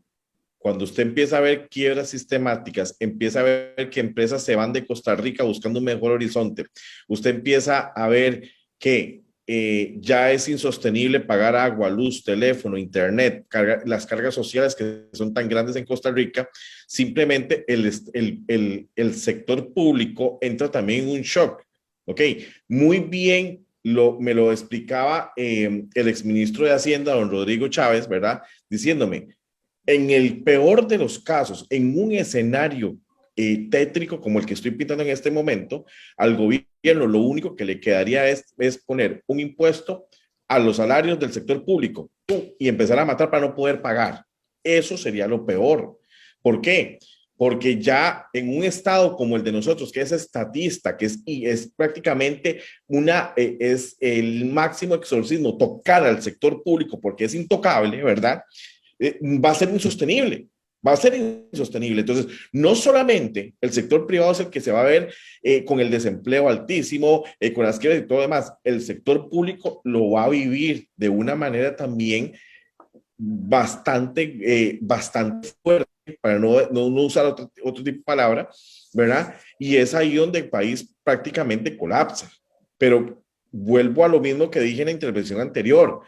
Cuando usted empieza a ver quiebras sistemáticas, empieza a ver que empresas se van de Costa Rica buscando un mejor horizonte, usted empieza a ver que ya es insostenible pagar agua, luz, teléfono, internet, las cargas sociales que son tan grandes en Costa Rica, simplemente el sector público entra también en un shock. Ok, muy bien, me lo explicaba el exministro de Hacienda, don Rodrigo Chávez, ¿verdad? Diciéndome, en el peor de los casos, en un escenario tétrico como el que estoy pintando en este momento, al gobierno lo único que le quedaría es poner un impuesto a los salarios del sector público y empezar a matar para no poder pagar. Eso sería lo peor. ¿Por qué? Porque ya en un estado como el de nosotros, que es estatista, que es prácticamente es el máximo exorcismo, tocar al sector público porque es intocable, ¿verdad? Va a ser insostenible. Va a ser insostenible. Entonces, no solamente el sector privado es el que se va a ver con el desempleo altísimo, con las quiebras y todo demás, el sector público lo va a vivir de una manera también bastante fuerte, para no usar otro tipo de palabra, ¿verdad? Y es ahí donde el país prácticamente colapsa. Pero vuelvo a lo mismo que dije en la intervención anterior.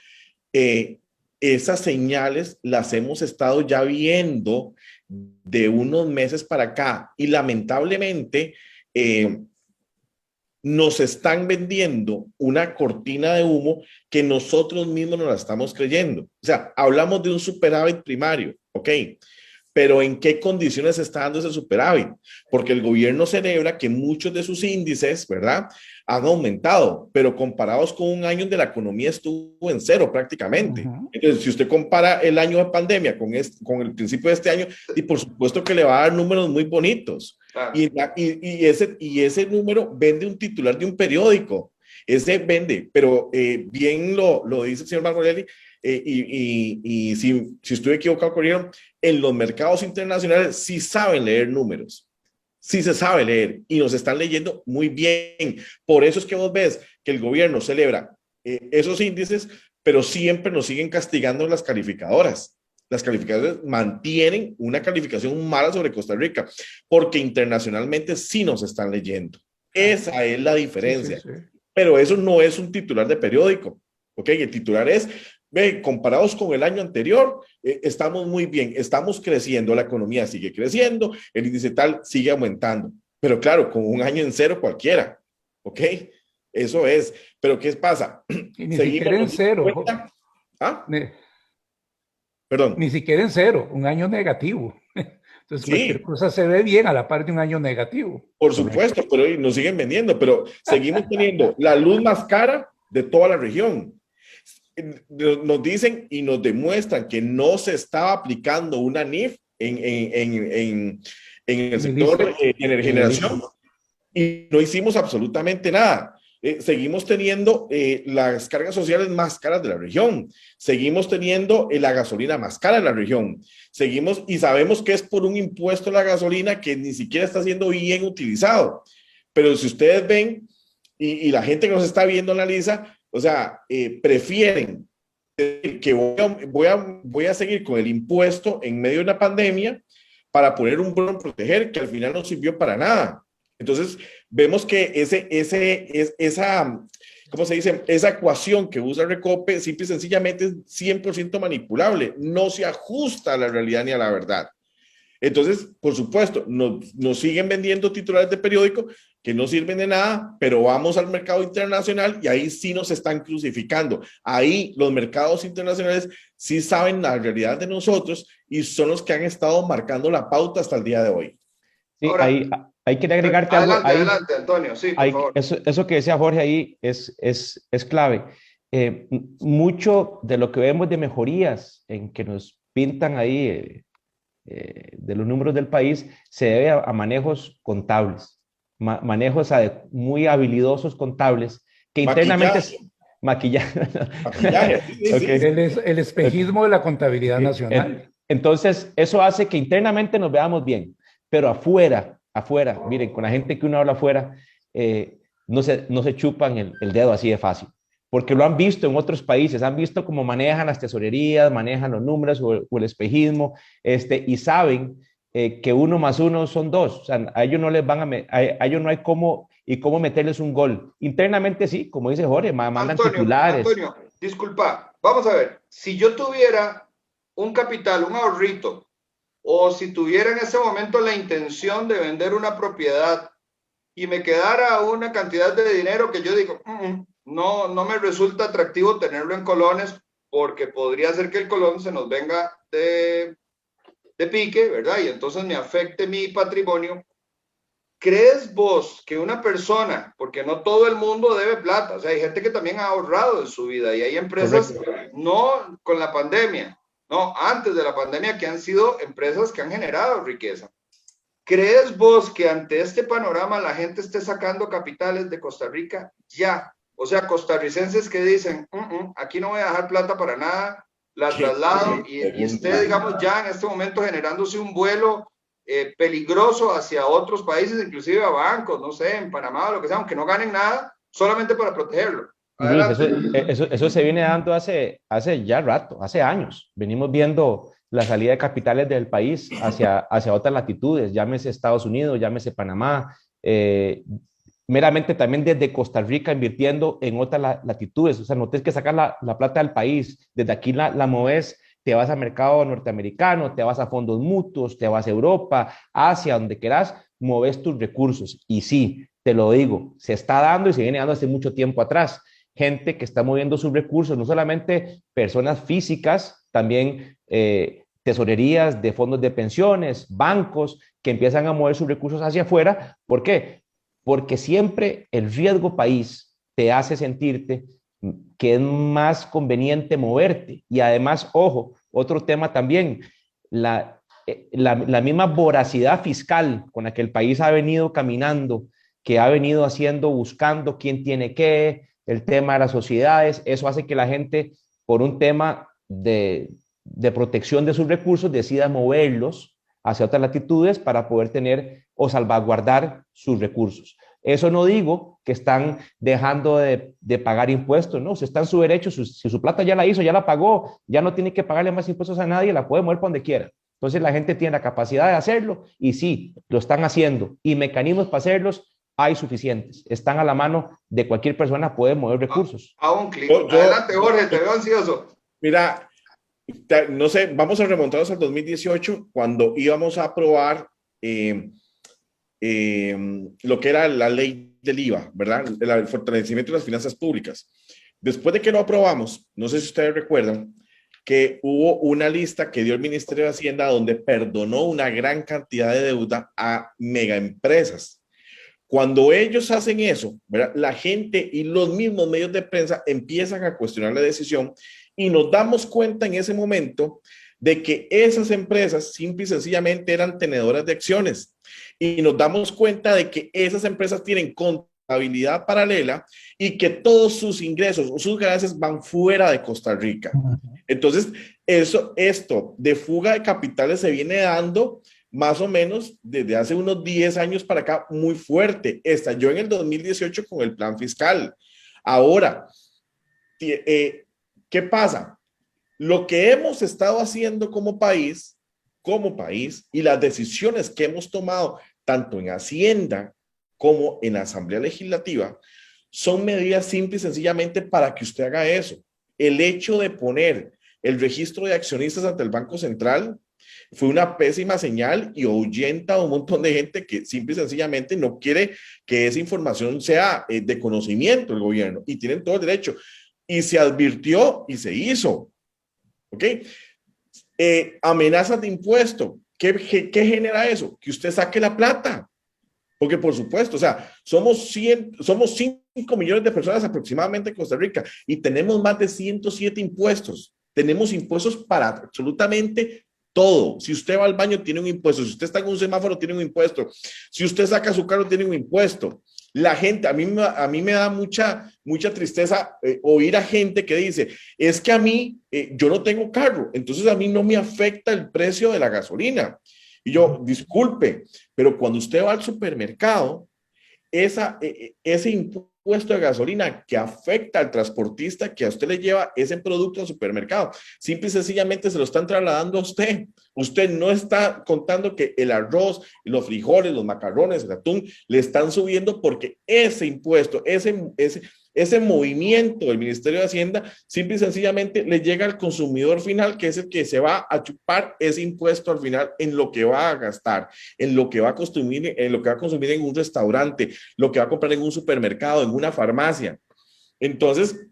Esas señales las hemos estado ya viendo de unos meses para acá y lamentablemente nos están vendiendo una cortina de humo que nosotros mismos nos la estamos creyendo. O sea, hablamos de un superávit primario, ¿ok? Pero ¿en qué condiciones está dando ese superávit? Porque el gobierno celebra que muchos de sus índices, ¿verdad?, han aumentado, pero comparados con un año donde la economía estuvo en cero prácticamente. Entonces, si usted compara el año de pandemia con el principio de este año, y por supuesto que le va a dar números muy bonitos. Y ese número vende un titular de un periódico. Ese vende, pero bien lo dice el señor Margolelli, y si estoy equivocado, corrieron, en los mercados internacionales sí saben leer números, sí se sabe leer y nos están leyendo muy bien. Por eso es que vos ves que el gobierno celebra esos índices, pero siempre nos siguen castigando las calificadoras. Las calificaciones mantienen una calificación mala sobre Costa Rica, porque internacionalmente sí nos están leyendo. Esa es la diferencia. Sí, sí, sí. Pero eso no es un titular de periódico, ¿ok? El titular es, ve, comparados con el año anterior, estamos muy bien, estamos creciendo, la economía sigue creciendo, el índice tal sigue aumentando. Pero claro, con un año en cero cualquiera, ¿ok? Eso es. Pero ¿qué pasa? Y ni Seguimos siquiera en cero. ¿Ah? Ni, Perdón. ni siquiera en cero, un año negativo. Entonces, cualquier Sí, cosa se ve bien a la par de un año negativo. por supuesto, pero nos siguen vendiendo, pero seguimos teniendo la luz más cara de toda la región. Nos dicen y nos demuestran que no se estaba aplicando una NIF en el sector de generación y no hicimos absolutamente nada. Seguimos teniendo las cargas sociales más caras de la región, seguimos teniendo la gasolina más cara de la región, seguimos y sabemos que es por un impuesto a la gasolina que ni siquiera está siendo bien utilizado. Pero si ustedes ven y la gente que nos está viendo analiza, o sea, prefieren que voy a seguir con el impuesto en medio de una pandemia para poner un bono proteger que al final no sirvió para nada. Entonces, vemos que esa, ¿cómo se dice? Esa ecuación que usa Recope simple y sencillamente es 100% manipulable, no se ajusta a la realidad ni a la verdad. Entonces, por supuesto, nos siguen vendiendo titulares de periódico que no sirven de nada, pero vamos al mercado internacional y ahí sí nos están crucificando. Ahí los mercados internacionales sí saben la realidad de nosotros y son los que han estado marcando la pauta hasta el día de hoy. Sí, Ahora, hay que agregarte adelante, algo. Ahí, adelante, Antonio, sí, por favor. eso que decía Jorge ahí es clave. Mucho de lo que vemos de mejorías en que nos pintan ahí de los números del país se debe a manejos contables, manejos muy habilidosos contables que internamente maquillaje. Okay. El espejismo de la contabilidad nacional. Entonces, eso hace que internamente nos veamos bien, pero afuera, miren, con la gente que uno habla afuera, no se chupan el dedo así de fácil, porque lo han visto en otros países, han visto cómo manejan las tesorerías, manejan los números o el espejismo, y saben que 1 más 1 son 2, o sea, a ellos no les a ellos no hay cómo meterles un gol. Internamente sí, como dice Jorge, mandan titulares. Antonio, disculpa, vamos a ver, si yo tuviera un capital, un ahorrito, o si tuviera en ese momento la intención de vender una propiedad y me quedara una cantidad de dinero que yo digo, no me resulta atractivo tenerlo en colones porque podría ser que el colón se nos venga de pique, ¿verdad? Y entonces me afecte mi patrimonio. ¿Crees vos que una persona, porque no todo el mundo debe plata, o sea, hay gente que también ha ahorrado en su vida y hay empresas, no con la pandemia, no, antes de la pandemia, que han sido empresas que han generado riqueza? ¿Crees vos que ante este panorama la gente esté sacando capitales de Costa Rica ya? O sea, costarricenses que dicen, aquí no voy a dejar plata para nada, la traslado y esté, digamos, ya en este momento generándose un vuelo peligroso hacia otros países, inclusive a bancos, no sé, en Panamá o lo que sea, aunque no ganen nada, solamente para protegerlo. Luis, eso se viene dando hace ya rato, hace años. Venimos viendo la salida de capitales del país hacia otras latitudes, llámese Estados Unidos, llámese Panamá, meramente también desde Costa Rica invirtiendo en otras latitudes. O sea, no tienes que sacar la plata del país, desde aquí la moves, te vas al mercado norteamericano, te vas a fondos mutuos, te vas a Europa, Asia, donde quieras, moves tus recursos. Y sí, te lo digo, se está dando y se viene dando hace mucho tiempo atrás. Gente que está moviendo sus recursos, no solamente personas físicas, también tesorerías de fondos de pensiones, bancos que empiezan a mover sus recursos hacia afuera. ¿Por qué? Porque siempre el riesgo país te hace sentirte que es más conveniente moverte. Y además, ojo, otro tema también, la misma voracidad fiscal con la que el país ha venido caminando, que ha venido haciendo, buscando quién tiene qué, el tema de las sociedades, eso hace que la gente, por un tema de protección de sus recursos, decida moverlos hacia otras latitudes para poder tener o salvaguardar sus recursos. Eso no digo que están dejando de pagar impuestos, no, si está en su derecho, si su plata ya la hizo, ya la pagó, ya no tiene que pagarle más impuestos a nadie, la puede mover para donde quiera. Entonces la gente tiene la capacidad de hacerlo y sí, lo están haciendo y mecanismos para hacerlos hay suficientes. Están a la mano de cualquier persona, puede mover recursos. A un clic. Adelante, Jorge, te veo ansioso. Mira, no sé, vamos a remontarnos al 2018 cuando íbamos a aprobar lo que era la ley del IVA, ¿verdad? El fortalecimiento de las finanzas públicas. Después de que lo aprobamos, no sé si ustedes recuerdan, que hubo una lista que dio el Ministerio de Hacienda donde perdonó una gran cantidad de deuda a megaempresas. Cuando ellos hacen eso, ¿verdad? La gente y los mismos medios de prensa empiezan a cuestionar la decisión y nos damos cuenta en ese momento de que esas empresas simple y sencillamente eran tenedoras de acciones y nos damos cuenta de que esas empresas tienen contabilidad paralela y que todos sus ingresos o sus ganancias van fuera de Costa Rica. Entonces, esto de fuga de capitales se viene dando más o menos desde hace unos 10 años para acá muy fuerte. Estalló en el 2018 con el plan fiscal. Ahora, ¿qué pasa? Lo que hemos estado haciendo como país, y las decisiones que hemos tomado tanto en Hacienda como en la Asamblea Legislativa, son medidas simples y sencillamente para que usted haga eso. El hecho de poner el registro de accionistas ante el Banco Central fue una pésima señal y ahuyenta a un montón de gente que simple y sencillamente no quiere que esa información sea de conocimiento del gobierno y tienen todo el derecho. Y se advirtió y se hizo. ¿Ok? Amenazas de impuesto. ¿Qué genera eso? Que usted saque la plata. Porque por supuesto, o sea, somos 5 millones de personas aproximadamente en Costa Rica y tenemos más de 107 impuestos. Tenemos impuestos para absolutamente todo. Si usted va al baño, tiene un impuesto. Si usted está en un semáforo, tiene un impuesto. Si usted saca su carro, tiene un impuesto. La gente, a mí me da mucha tristeza oír a gente que dice, es que a mí, yo no tengo carro, entonces a mí no me afecta el precio de la gasolina. Y yo, disculpe, pero cuando usted va al supermercado, ese impuesto de gasolina que afecta al transportista que a usted le lleva ese producto al supermercado, simple y sencillamente se lo están trasladando a usted. Usted no está contando que el arroz, los frijoles, los macarrones, el atún, le están subiendo porque ese impuesto, ese movimiento del Ministerio de Hacienda, simple y sencillamente le llega al consumidor final, que es el que se va a chupar ese impuesto al final en lo que va a gastar, en lo que va a consumir, en un restaurante, lo que va a comprar en un supermercado, en una farmacia. Entonces,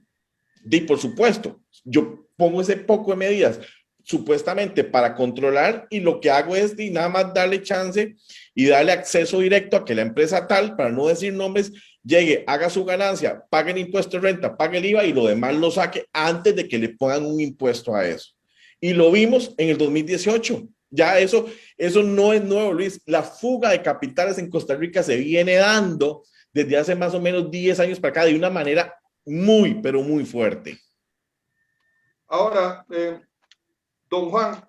por supuesto, yo pongo ese poco de medidas supuestamente para controlar y lo que hago es nada más darle chance y darle acceso directo a que la empresa tal, para no decir nombres, llegue, haga su ganancia, pague el impuesto de renta, pague el IVA y lo demás lo saque antes de que le pongan un impuesto a eso. Y lo vimos en el 2018. Ya eso no es nuevo, Luis. La fuga de capitales en Costa Rica se viene dando desde hace más o menos 10 años para acá de una manera muy, pero muy fuerte. Ahora, don Juan,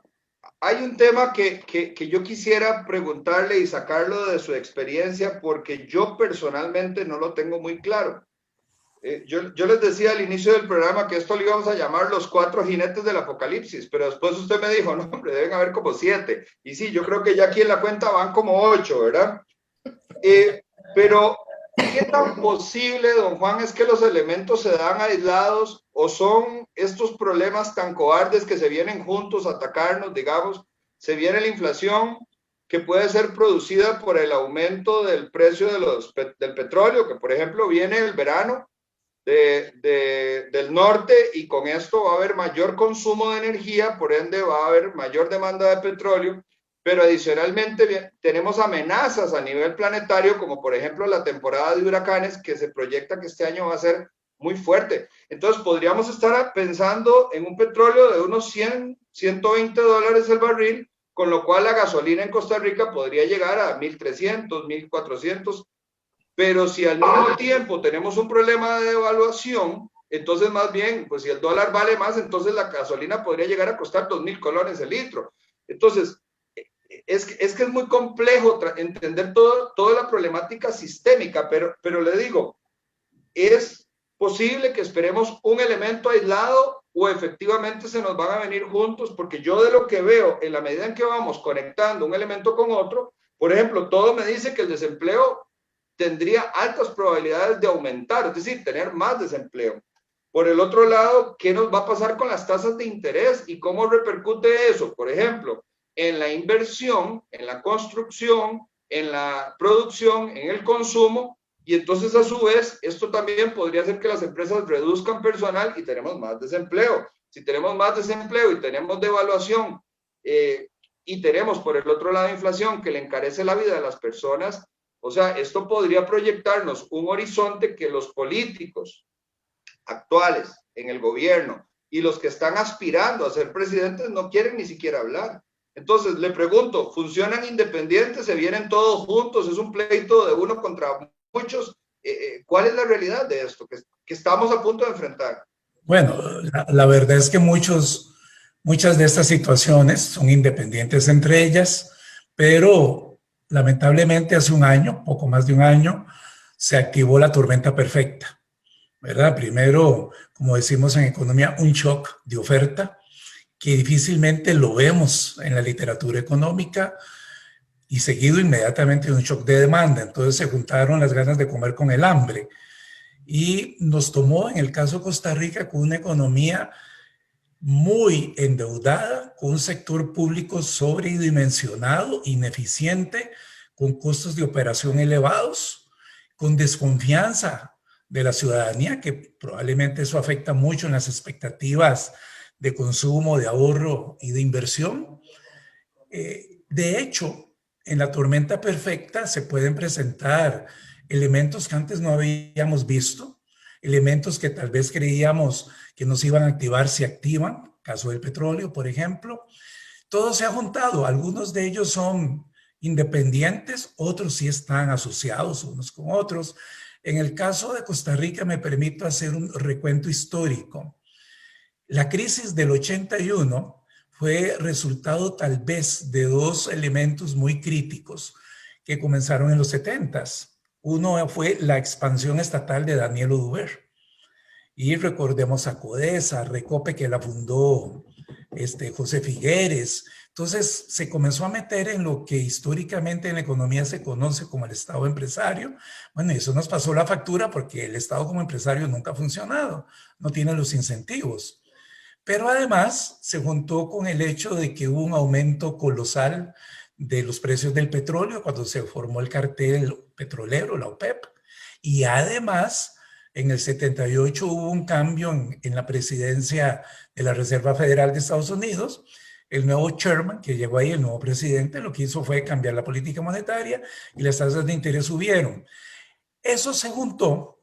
hay un tema que yo quisiera preguntarle y sacarlo de su experiencia porque yo personalmente no lo tengo muy claro. Yo les decía al inicio del programa que esto lo íbamos a llamar los 4 jinetes del apocalipsis, pero después usted me dijo, no, hombre, deben haber como 7. Y sí, yo creo que ya aquí en la cuenta van como 8, ¿verdad? Pero, ¿qué tan posible, don Juan, es que los elementos se dan aislados o son estos problemas tan cobardes que se vienen juntos a atacarnos, digamos, se viene la inflación que puede ser producida por el aumento del precio del petróleo, que por ejemplo viene el verano del norte y con esto va a haber mayor consumo de energía, por ende va a haber mayor demanda de petróleo, pero adicionalmente tenemos amenazas a nivel planetario, como por ejemplo la temporada de huracanes, que se proyecta que este año va a ser muy fuerte. Entonces podríamos estar pensando en un petróleo de unos 100, 120 dólares el barril, con lo cual la gasolina en Costa Rica podría llegar a 1.300, 1.400, pero si al mismo tiempo tenemos un problema de devaluación, entonces más bien, pues si el dólar vale más, entonces la gasolina podría llegar a costar 2.000 colones el litro. Entonces, es que es muy complejo entender toda la problemática sistémica, pero le digo, es posible que esperemos un elemento aislado o efectivamente se nos van a venir juntos, porque yo de lo que veo, en la medida en que vamos conectando un elemento con otro, por ejemplo, todo me dice que el desempleo tendría altas probabilidades de aumentar, es decir, tener más desempleo. Por el otro lado, ¿qué nos va a pasar con las tasas de interés y cómo repercute eso? Por ejemplo, en la inversión, en la construcción, en la producción, en el consumo, y entonces a su vez esto también podría hacer que las empresas reduzcan personal y tenemos más desempleo. Si tenemos más desempleo y tenemos devaluación y tenemos por el otro lado inflación que le encarece la vida de las personas, o sea, esto podría proyectarnos un horizonte que los políticos actuales en el gobierno y los que están aspirando a ser presidentes no quieren ni siquiera hablar. Entonces, le pregunto, ¿funcionan independientes? ¿Se vienen todos juntos? ¿Es un pleito de uno contra muchos? ¿Cuál es la realidad de esto que estamos a punto de enfrentar? Bueno, la verdad es que muchas de estas situaciones son independientes entre ellas, pero lamentablemente hace un año, poco más de un año, se activó la tormenta perfecta, ¿verdad? Primero, como decimos en economía, un shock de oferta que difícilmente lo vemos en la literatura económica, y seguido inmediatamente de un shock de demanda. Entonces se juntaron las ganas de comer con el hambre y nos tomó, en el caso de Costa Rica, con una economía muy endeudada, con un sector público sobredimensionado, ineficiente, con costos de operación elevados, con desconfianza de la ciudadanía, que probablemente eso afecta mucho en las expectativas de consumo, de ahorro y de inversión. De hecho, en la tormenta perfecta se pueden presentar elementos que antes no habíamos visto, elementos que tal vez creíamos que nos iban a activar, se activan, caso del petróleo, por ejemplo. Todo se ha juntado, algunos de ellos son independientes, otros sí están asociados unos con otros. En el caso de Costa Rica me permito hacer un recuento histórico. La crisis del 81 fue resultado tal vez de dos elementos muy críticos que comenzaron en los 70s. Uno fue la expansión estatal de Daniel Oduber. Y recordemos a Codesa, a Recope, que la fundó José Figueres. Entonces se comenzó a meter en lo que históricamente en la economía se conoce como el Estado empresario. Bueno, y eso nos pasó la factura porque el Estado como empresario nunca ha funcionado, no tiene los incentivos. Pero además se juntó con el hecho de que hubo un aumento colosal de los precios del petróleo cuando se formó el cartel petrolero, la OPEP. Y además, en el 78 hubo un cambio en la presidencia de la Reserva Federal de Estados Unidos. El nuevo chairman que llegó ahí, el nuevo presidente, lo que hizo fue cambiar la política monetaria y las tasas de interés subieron. Eso se juntó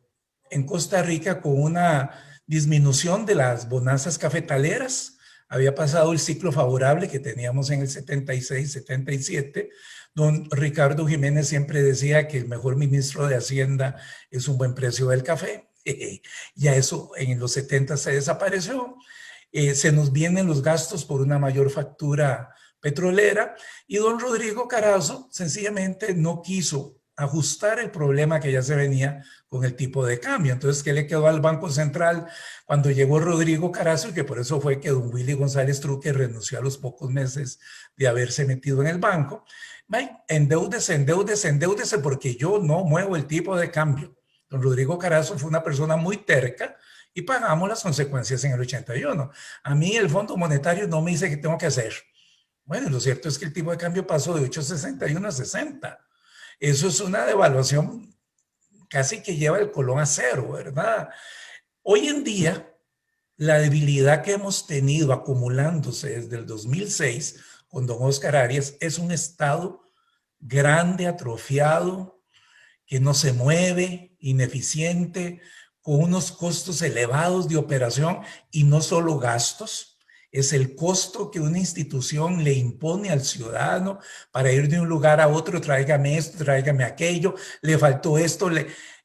en Costa Rica con una disminución de las bonanzas cafetaleras. Había pasado el ciclo favorable que teníamos en el 76, 77. Don Ricardo Jiménez siempre decía que el mejor ministro de Hacienda es un buen precio del café. Ya eso en los 70 se desapareció. Se nos vienen los gastos por una mayor factura petrolera y don Rodrigo Carazo sencillamente no quiso ajustar el problema que ya se venía con el tipo de cambio. Entonces, ¿qué le quedó al Banco Central cuando llegó Rodrigo Carazo? Y que por eso fue que don Willy González Truque renunció a los pocos meses de haberse metido en el banco. Endeúdese, porque yo no muevo el tipo de cambio. Don Rodrigo Carazo fue una persona muy terca y pagamos las consecuencias en el 81. A mí el Fondo Monetario no me dice qué tengo que hacer. Bueno, lo cierto es que el tipo de cambio pasó de 8.61 a 60. Eso es una devaluación casi que lleva el colón a cero, ¿verdad? Hoy en día, la debilidad que hemos tenido acumulándose desde el 2006 con don Oscar Arias es un Estado grande, atrofiado, que no se mueve, ineficiente, con unos costos elevados de operación y no solo gastos. Es el costo que una institución le impone al ciudadano para ir de un lugar a otro, tráigame esto, tráigame aquello, le faltó esto,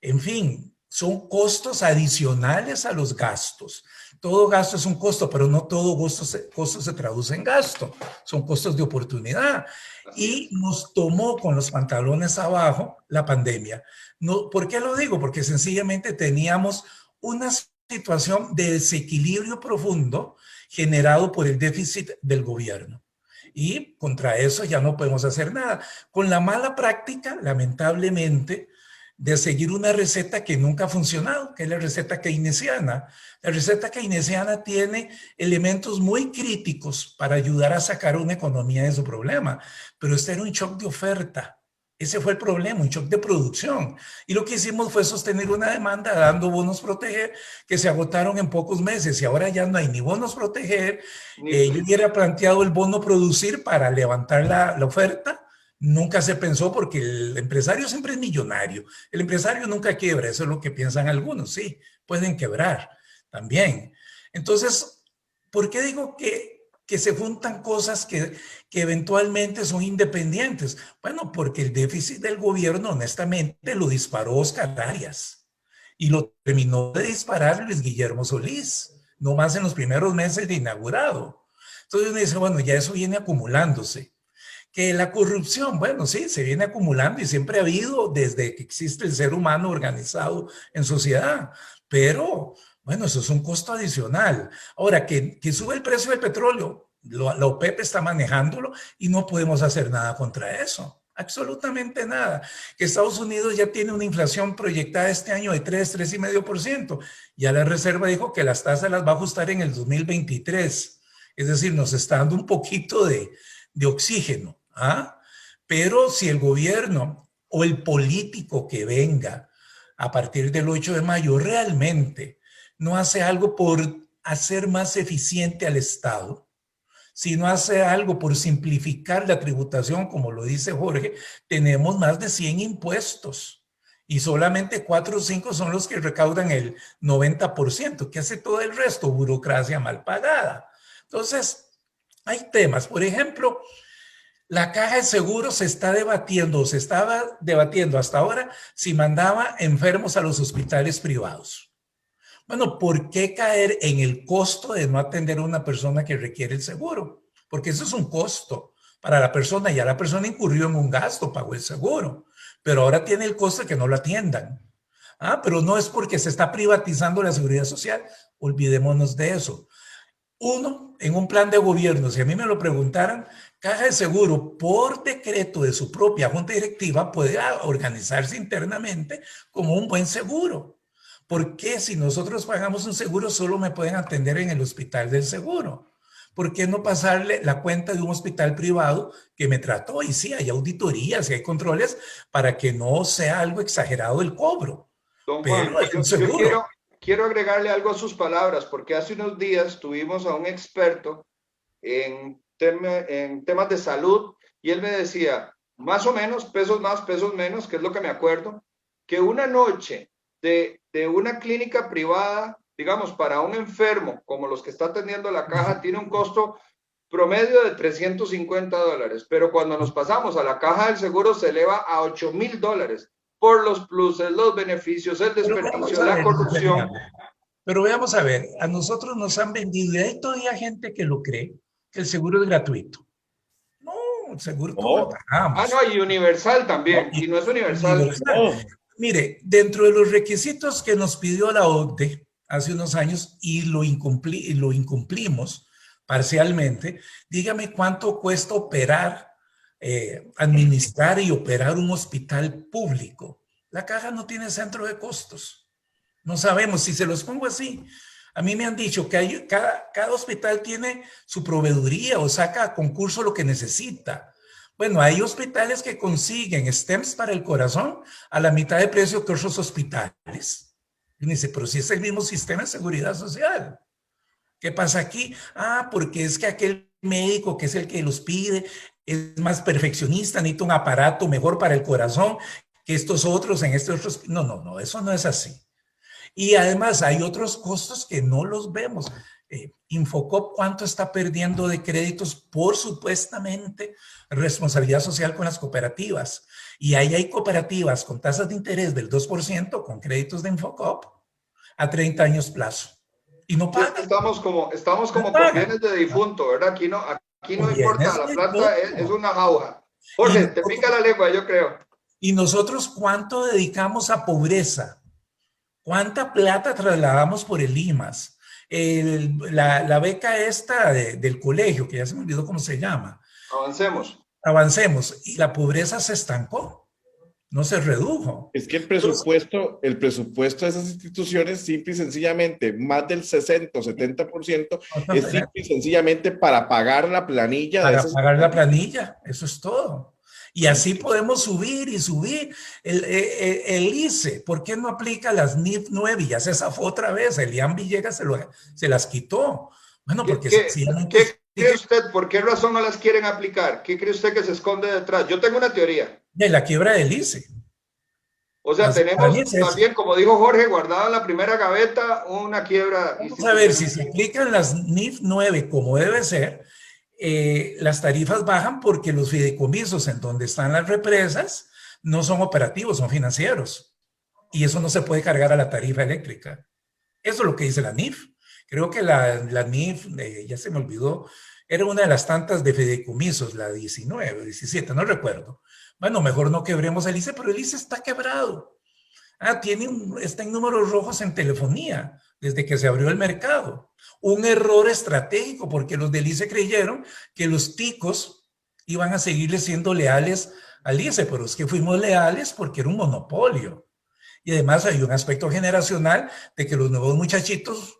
en fin, son costos adicionales a los gastos. Todo gasto es un costo, pero no todo costo se traduce en gasto. Son costos de oportunidad. Y nos tomó con los pantalones abajo la pandemia. No, ¿por qué lo digo? Porque sencillamente teníamos una situación de desequilibrio profundo generado por el déficit del gobierno. Y contra eso ya no podemos hacer nada. Con la mala práctica, lamentablemente, de seguir una receta que nunca ha funcionado, que es la receta keynesiana. La receta keynesiana tiene elementos muy críticos para ayudar a sacar una economía de su problema, pero este era un shock de oferta. Ese fue el problema, un shock de producción. Y lo que hicimos fue sostener una demanda dando bonos proteger que se agotaron en pocos meses y ahora ya no hay ni bonos proteger. Yo hubiera planteado el bono producir para levantar la oferta. Nunca se pensó porque el empresario siempre es millonario. El empresario nunca quiebra, eso es lo que piensan algunos. Sí, pueden quebrar también. Entonces, ¿por qué digo que se juntan cosas que eventualmente son independientes? Bueno, porque el déficit del gobierno, honestamente, lo disparó Oscar Arias y lo terminó de disparar Luis Guillermo Solís, no más en los primeros meses de inaugurado. Entonces uno dice, bueno, ya eso viene acumulándose. Que la corrupción, bueno, sí, se viene acumulando y siempre ha habido desde que existe el ser humano organizado en sociedad, pero bueno, eso es un costo adicional. Ahora, que sube el precio del petróleo, la OPEP está manejándolo y no podemos hacer nada contra eso, absolutamente nada. Que Estados Unidos ya tiene una inflación proyectada este año de 3,5%. Ya la Reserva dijo que las tasas las va a ajustar en el 2023, es decir, nos está dando un poquito de oxígeno. ¿Ah? Pero si el gobierno o el político que venga a partir del 8 de mayo realmente no hace algo por hacer más eficiente al Estado, si no hace algo por simplificar la tributación, como lo dice Jorge, tenemos más de 100 impuestos y solamente 4 o 5 son los que recaudan el 90%, que hace todo el resto, burocracia mal pagada. Entonces, hay temas, por ejemplo, la Caja de Seguros se estaba debatiendo hasta ahora si mandaba enfermos a los hospitales privados. Bueno, ¿por qué caer en el costo de no atender a una persona que requiere el seguro? Porque eso es un costo para la persona. Ya la persona incurrió en un gasto, pagó el seguro, pero ahora tiene el costo de que no lo atiendan. Pero no es porque se está privatizando la seguridad social. Olvidémonos de eso. Uno, en un plan de gobierno, si a mí me lo preguntaran, Caja de Seguro, por decreto de su propia junta directiva, puede organizarse internamente como un buen seguro. ¿Por qué si nosotros pagamos un seguro solo me pueden atender en el hospital del seguro? ¿Por qué no pasarle la cuenta de un hospital privado que me trató? Y sí, hay auditorías y hay controles para que no sea algo exagerado el cobro. Don Juan, pero es un seguro. Quiero agregarle algo a sus palabras, porque hace unos días tuvimos a un experto en temas de salud y él me decía, más o menos, pesos más, pesos menos, que es lo que me acuerdo, que una noche de una clínica privada, digamos, para un enfermo como los que está atendiendo la Caja, tiene un costo promedio de $350, pero cuando nos pasamos a la Caja del Seguro se eleva a $8,000 por los pluses, los beneficios, el desperdicio, la corrupción. Pero veamos a ver, a nosotros nos han vendido, y hay todavía gente que lo cree, que el seguro es gratuito. No, el seguro todo lo pagamos. No, y universal también, y no es universal. Mire, dentro de los requisitos que nos pidió la OCDE hace unos años, y lo incumplimos parcialmente, dígame cuánto cuesta operar, administrar y operar un hospital público. La Caja no tiene centro de costos. No sabemos, si se los pongo así. A mí me han dicho que cada hospital tiene su proveeduría o saca a concurso lo que necesita. Bueno, hay hospitales que consiguen stents para el corazón a la mitad de precio que otros hospitales. Y me dice, pero si es el mismo sistema de seguridad social. ¿Qué pasa aquí? Porque es que aquel médico que es el que los pide es más perfeccionista, necesita un aparato mejor para el corazón que estos otros en estos otros. No, eso no es así. Y además hay otros costos que no los vemos. Infocop, ¿cuánto está perdiendo de créditos por supuestamente responsabilidad social con las cooperativas? Y ahí hay cooperativas con tasas de interés del 2% con créditos de Infocop a 30 años plazo. Y no Sí, es que pagan. estamos como No con pagan. bienes de difunto, ¿verdad? Aquí no Con importa, bienes la de plata es todo. una jauja. Y Jorge, te pica nosotros, la lengua, yo creo. y nosotros, ¿cuánto dedicamos a pobreza? ¿Cuánta plata trasladamos por el IMAS? La beca esta del colegio, que ya se me olvidó cómo se llama. Avancemos. Avancemos. Y la pobreza se estancó, no se redujo. Es que Entonces, el presupuesto de esas instituciones, simple y sencillamente, más del 60 o 70%, es simple y sencillamente para pagar la planilla de para esas pagar la instituciones. planilla, eso es todo. Y así podemos subir y subir. El ICE, ¿por qué no aplica las NIF 9? Ya se zafó otra vez, Elian Villegas se las quitó. Bueno, ¿Qué, porque qué, sencillamente qué cree usted? ¿Por qué razón no las quieren aplicar? ¿Qué cree usted que se esconde detrás? Yo tengo una teoría. de la quiebra del ICE. O sea, Para mí tenemos es eso. también, como dijo Jorge, guardado en la primera gaveta, una quiebra Vamos a ver si institucional. se aplican las NIF 9 como debe ser. Las tarifas bajan porque los fideicomisos en donde están las represas no son operativos, son financieros. Y eso no se puede cargar a la tarifa eléctrica. Eso es lo que dice la NIF. Creo que la NIF, ya se me olvidó, era una de las tantas de fideicomisos, la 19, 17, no recuerdo. Bueno, mejor no quebremos el ICE, pero el ICE está quebrado. Está en números rojos en telefonía desde que se abrió el mercado. Un error estratégico porque los del ICE creyeron que los ticos iban a seguirle siendo leales al ICE, pero es que fuimos leales porque era un monopolio. Y además hay un aspecto generacional de que los nuevos muchachitos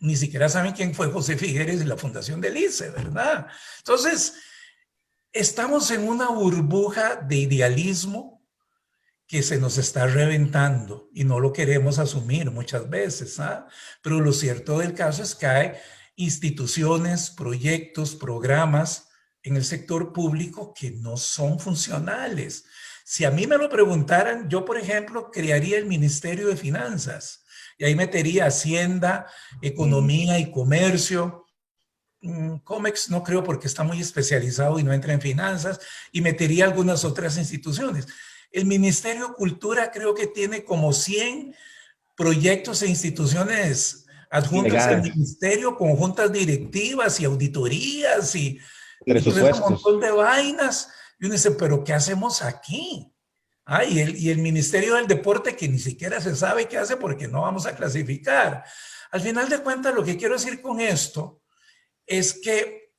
ni siquiera saben quién fue José Figueres y la fundación del ICE, ¿verdad? Entonces, estamos en una burbuja de idealismo que se nos está reventando y no lo queremos asumir muchas veces, ¿ah? Pero lo cierto del caso es que hay instituciones, proyectos, programas en el sector público que no son funcionales. Si a mí me lo preguntaran, yo, por ejemplo, crearía el Ministerio de Finanzas y ahí metería Hacienda, Economía y Comercio. COMEX no creo porque está muy especializado y no entra en finanzas, y metería algunas otras instituciones. El Ministerio de Cultura creo que tiene como 100 proyectos e instituciones adjuntas al Legales, ministerio, con juntas directivas y auditorías y todo ese presupuestos. montón de vainas. Y uno dice, ¿pero qué hacemos aquí? Y el Ministerio del Deporte, que ni siquiera se sabe qué hace porque no vamos a clasificar. Al final de cuentas, lo que quiero decir con esto es que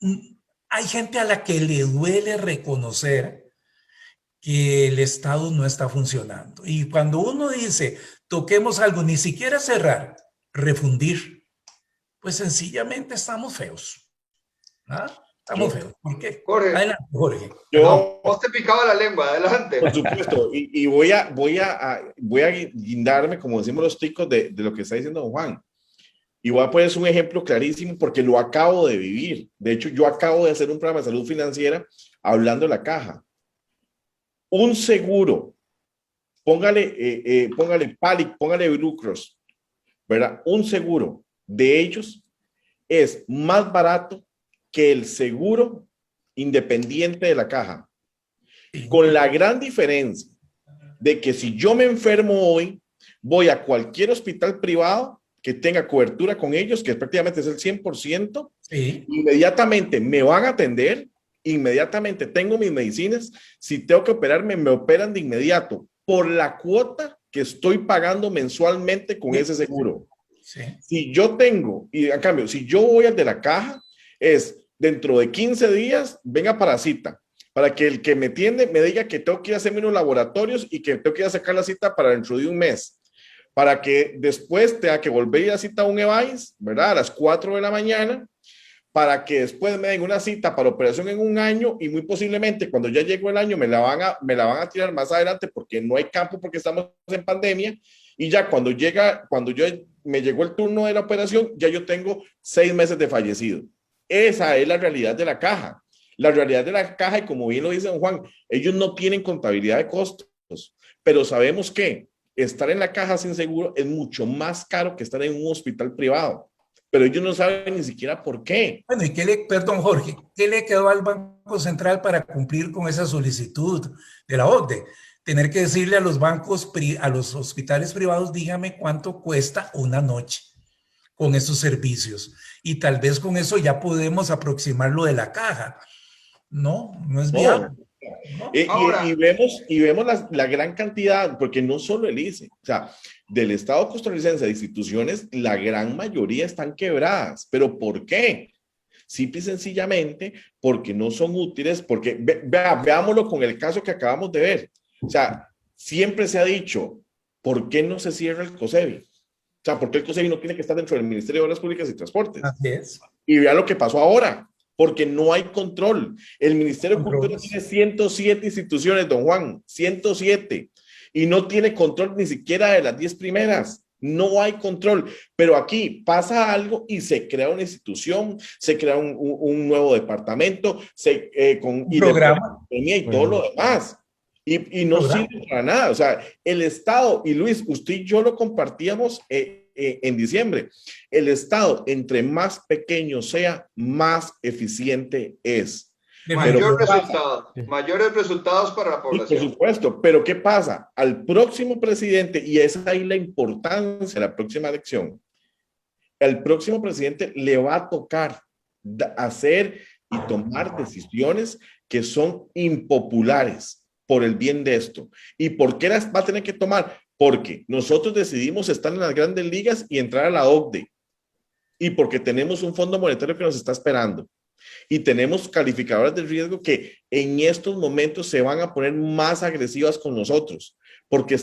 hay gente a la que le duele reconocer que el Estado no está funcionando. Y cuando uno dice, toquemos algo, ni siquiera cerrar, refundir, pues sencillamente estamos feos. ¿Ah? Estamos Yo, feos. ¿Por qué? Jorge, Adelante, Jorge. Perdón. yo vos te picaba la lengua, adelante. Por supuesto, y voy a guindarme, como decimos los ticos, de lo que está diciendo don Juan. Y voy a poner un ejemplo clarísimo porque lo acabo de vivir. De hecho, yo acabo de hacer un programa de salud financiera hablando de la caja. Un seguro, póngale PALIC, póngale Blue Cross, ¿verdad? Un seguro de ellos es más barato que el seguro independiente de la caja. Con la gran diferencia de que si yo me enfermo hoy, voy a cualquier hospital privado que tenga cobertura con ellos, que prácticamente es el 100%, Sí. inmediatamente me van a atender, inmediatamente tengo mis medicinas, si tengo que operarme, me operan de inmediato por la cuota que estoy pagando mensualmente con ese seguro. Sí. Si yo tengo, y en cambio, si yo voy al de la caja, es dentro de 15 días, venga para cita, para que el que me atiende me diga que tengo que ir a hacerme unos laboratorios y que tengo que ir a sacar la cita para dentro de un mes, para que después tenga que volver a ir a cita a un EVAIS, ¿verdad? A las 4 de la mañana, para que después me den una cita para operación en un año y muy posiblemente cuando ya llegó el año me la van a tirar más adelante porque no hay campo porque estamos en pandemia y ya cuando me llegó el turno de la operación ya yo tengo 6 meses de fallecido. Esa es la realidad de la caja. La realidad de la caja, y como bien lo dice don Juan, ellos no tienen contabilidad de costos, pero sabemos que estar en la caja sin seguro es mucho más caro que estar en un hospital privado. Pero ellos no saben ni siquiera por qué. Bueno, y perdón, Jorge, ¿qué le quedó al Banco Central para cumplir con esa solicitud de la OCDE? tener que decirle a los bancos, a los hospitales privados, dígame cuánto cuesta una noche con esos servicios. Y tal vez con eso ya podemos aproximarlo de la caja. No, no es viable. No. ¿No? Y vemos la gran cantidad, porque no solo el ICE, o sea, del Estado costarricense de instituciones, la gran mayoría están quebradas. ¿Pero por qué? Simple y sencillamente porque no son útiles, porque veámoslo con el caso que acabamos de ver. O sea, siempre se ha dicho, ¿por qué no se cierra el COSEBI? O sea, ¿por qué el COSEBI no tiene que estar dentro del Ministerio de Obras Públicas y Transportes? Así es. Y vean lo que pasó ahora, porque no hay control. El Ministerio de Cultura tiene 107 instituciones, don Juan, 107, y no tiene control ni siquiera de las 10 primeras. No hay control, pero aquí pasa algo y se crea una institución, se crea un nuevo departamento, con un programa y todo lo demás. Y no sirve para nada. O sea, el Estado, y Luis, usted y yo lo compartíamos en diciembre, el Estado, entre más pequeño sea, más eficiente es. Mayores resultados para la población. Sí, por supuesto, pero ¿qué pasa? Al próximo presidente, y esa es ahí la importancia de la próxima elección, al próximo presidente le va a tocar hacer y tomar decisiones que son impopulares por el bien de esto. ¿Y por qué las va a tener que tomar? Porque nosotros decidimos estar en las grandes ligas y entrar a la OCDE, y porque tenemos un Fondo Monetario que nos está esperando. Y tenemos calificadoras de riesgo que en estos momentos se van a poner más agresivas con nosotros, porque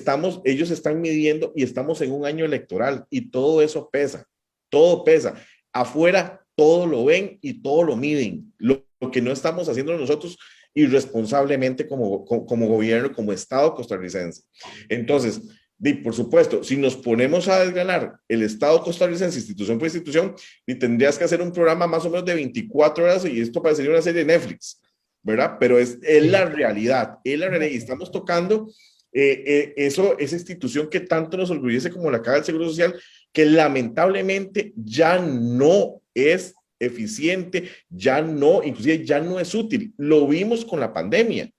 ellos están midiendo y estamos en un año electoral y todo eso pesa, todo pesa. Afuera todo lo ven y todo lo miden, lo que no estamos haciendo nosotros irresponsablemente como gobierno, como Estado costarricense. Entonces, y por supuesto, si nos ponemos a desgranar el Estado costarricense institución por institución, y tendrías que hacer un programa más o menos de 24 horas y esto parecería una serie de Netflix, ¿verdad? Pero es la realidad, y estamos tocando esa institución que tanto nos orgullece como la Caja del Seguro Social, que lamentablemente ya no es eficiente, inclusive ya no es útil. Lo vimos con la pandemia,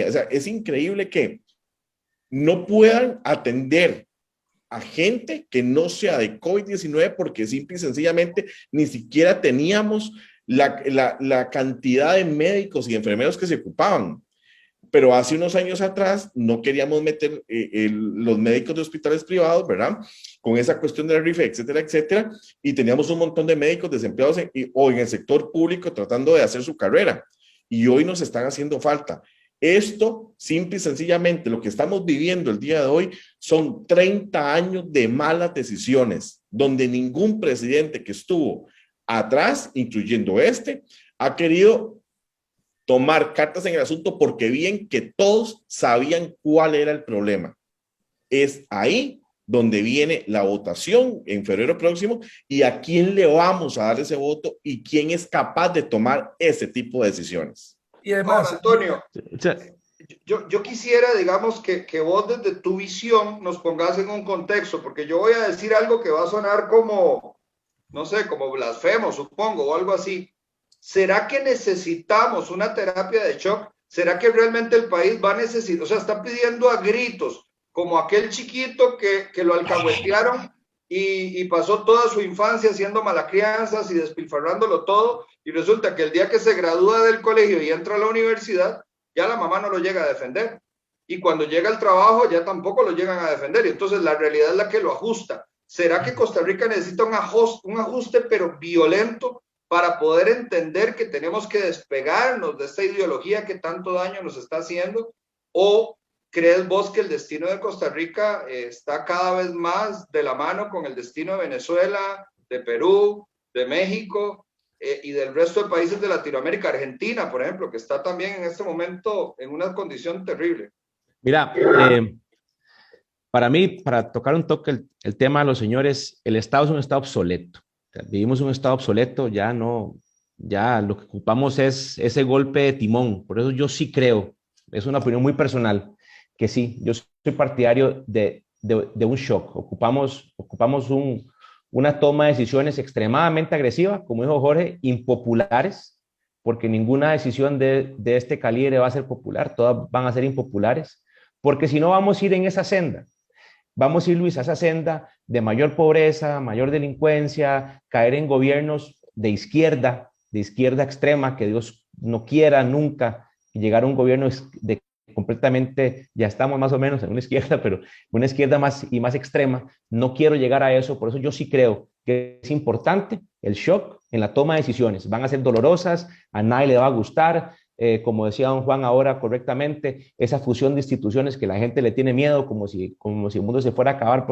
o sea, es increíble que no puedan atender a gente que no sea de COVID-19 porque simple y sencillamente ni siquiera teníamos la cantidad de médicos y enfermeros que se ocupaban. Pero hace unos años atrás no queríamos meter los médicos de hospitales privados, ¿verdad? Con esa cuestión de la rifa, etcétera, etcétera. Y teníamos un montón de médicos desempleados o en el sector público tratando de hacer su carrera. Y hoy nos están haciendo falta. Esto, simple y sencillamente, lo que estamos viviendo el día de hoy son 30 años de malas decisiones, donde ningún presidente que estuvo atrás, incluyendo ha querido tomar cartas en el asunto porque bien que todos sabían cuál era el problema. Es ahí donde viene la votación en febrero próximo y a quién le vamos a dar ese voto y quién es capaz de tomar ese tipo de decisiones. Y además, Antonio, yo quisiera, digamos, que vos desde tu visión nos pongas en un contexto, porque yo voy a decir algo que va a sonar como, no sé, como blasfemo, supongo, o algo así. ¿Será que necesitamos una terapia de shock? ¿Será que realmente el país va a necesitar? O sea, está pidiendo a gritos, como aquel chiquito que lo alcahuetearon y pasó toda su infancia haciendo malacrianzas y despilfarrándolo todo, y resulta que el día que se gradúa del colegio y entra a la universidad, ya la mamá no lo llega a defender. Y cuando llega al trabajo, ya tampoco lo llegan a defender. Y entonces la realidad es la que lo ajusta. ¿Será que Costa Rica necesita un ajuste, pero violento, para poder entender que tenemos que despegarnos de esta ideología que tanto daño nos está haciendo? ¿O crees vos que el destino de Costa Rica está cada vez más de la mano con el destino de Venezuela, de Perú, de México y del resto de países de Latinoamérica? Argentina, por ejemplo, que está también en este momento en una condición terrible. Mira, para mí, para tocar un toque el tema de los señores, el Estado es un Estado obsoleto. O sea, vivimos un Estado obsoleto, ya lo que ocupamos es ese golpe de timón. Por eso yo sí creo, es una opinión muy personal, que sí, yo soy partidario de un shock. Ocupamos una toma de decisiones extremadamente agresiva, como dijo Jorge, impopulares, porque ninguna decisión de este calibre va a ser popular, todas van a ser impopulares, porque si no vamos a ir en esa senda. Vamos a ir, Luis, a esa senda de mayor pobreza, mayor delincuencia, caer en gobiernos de izquierda extrema, que Dios no quiera nunca llegar a un gobierno de completamente, ya estamos más o menos en una izquierda, pero una izquierda más y más extrema. No quiero llegar a eso, por eso yo sí creo que es importante el shock en la toma de decisiones. Van a ser dolorosas, a nadie le va a gustar, como decía don Juan ahora correctamente, esa fusión de instituciones que la gente le tiene miedo, como si el mundo se fuera a acabar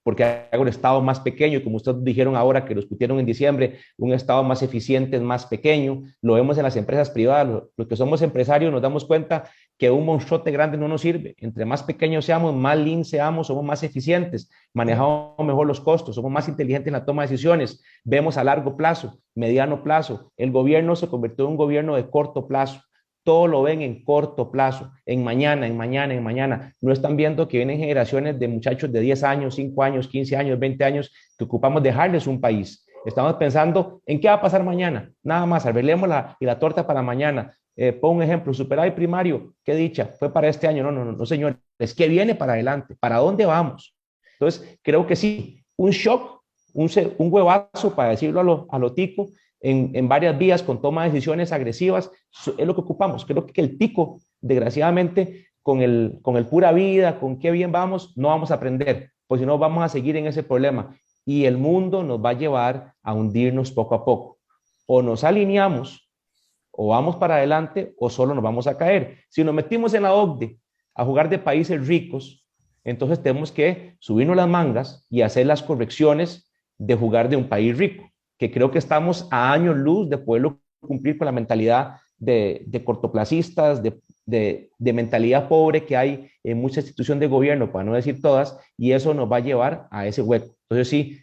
porque hay un Estado más pequeño, y como ustedes dijeron ahora que lo discutieron en diciembre, un Estado más eficiente, más pequeño. Lo vemos en las empresas privadas. Los que somos empresarios nos damos cuenta que un monstruote grande no nos sirve. Entre más pequeños seamos, más lean seamos, somos más eficientes, manejamos mejor los costos, somos más inteligentes en la toma de decisiones, vemos a largo plazo, mediano plazo. El gobierno se convirtió en un gobierno de corto plazo. Todo lo ven en corto plazo, en mañana, en mañana, en mañana. No están viendo que vienen generaciones de muchachos de 10 años, 5 años, 15 años, 20 años, que ocupamos dejarles un país. Estamos pensando en qué va a pasar mañana. Nada más, arreglemos la torta para mañana. Pongo un ejemplo, superávit primario, qué dicha, fue para este año. No, señor, es que viene para adelante. ¿Para dónde vamos? Entonces, creo que sí, un shock, un huevazo, para decirlo a lo tico, en varias vías con toma de decisiones agresivas, es lo que ocupamos. Creo que el tico, desgraciadamente, con el pura vida, con qué bien vamos, no vamos a aprender, pues si no vamos a seguir en ese problema y el mundo nos va a llevar a hundirnos poco a poco. O nos alineamos, o vamos para adelante, o solo nos vamos a caer. Si nos metimos en la OCDE a jugar de países ricos, entonces tenemos que subirnos las mangas y hacer las correcciones de jugar de un país rico, que creo que estamos a años luz de poderlo cumplir con la mentalidad de cortoplacistas, de mentalidad pobre que hay en mucha institución de gobierno, para no decir todas, y eso nos va a llevar a ese hueco. Entonces sí,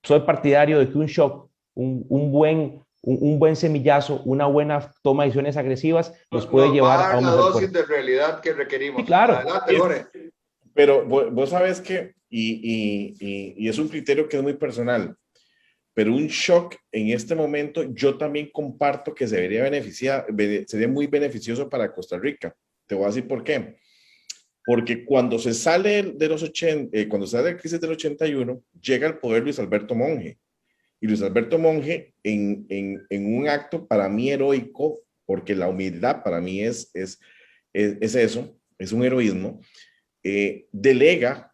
soy partidario de que un shock, un buen semillazo, una buena toma de decisiones agresivas nos puede llevar a un mejor dosis de realidad que requerimos. Sí, claro. Adelante, Jorge. Pero vos sabes que, y es un criterio que es muy personal, pero un shock en este momento yo también comparto que sería muy beneficioso para Costa Rica. Te voy a decir por qué. Porque cuando se sale de los 80, cuando sale la crisis del 81, llega al poder Luis Alberto Monge. Y Luis Alberto Monge, en un acto para mí heroico, porque la humildad para mí es eso, es un heroísmo, delega,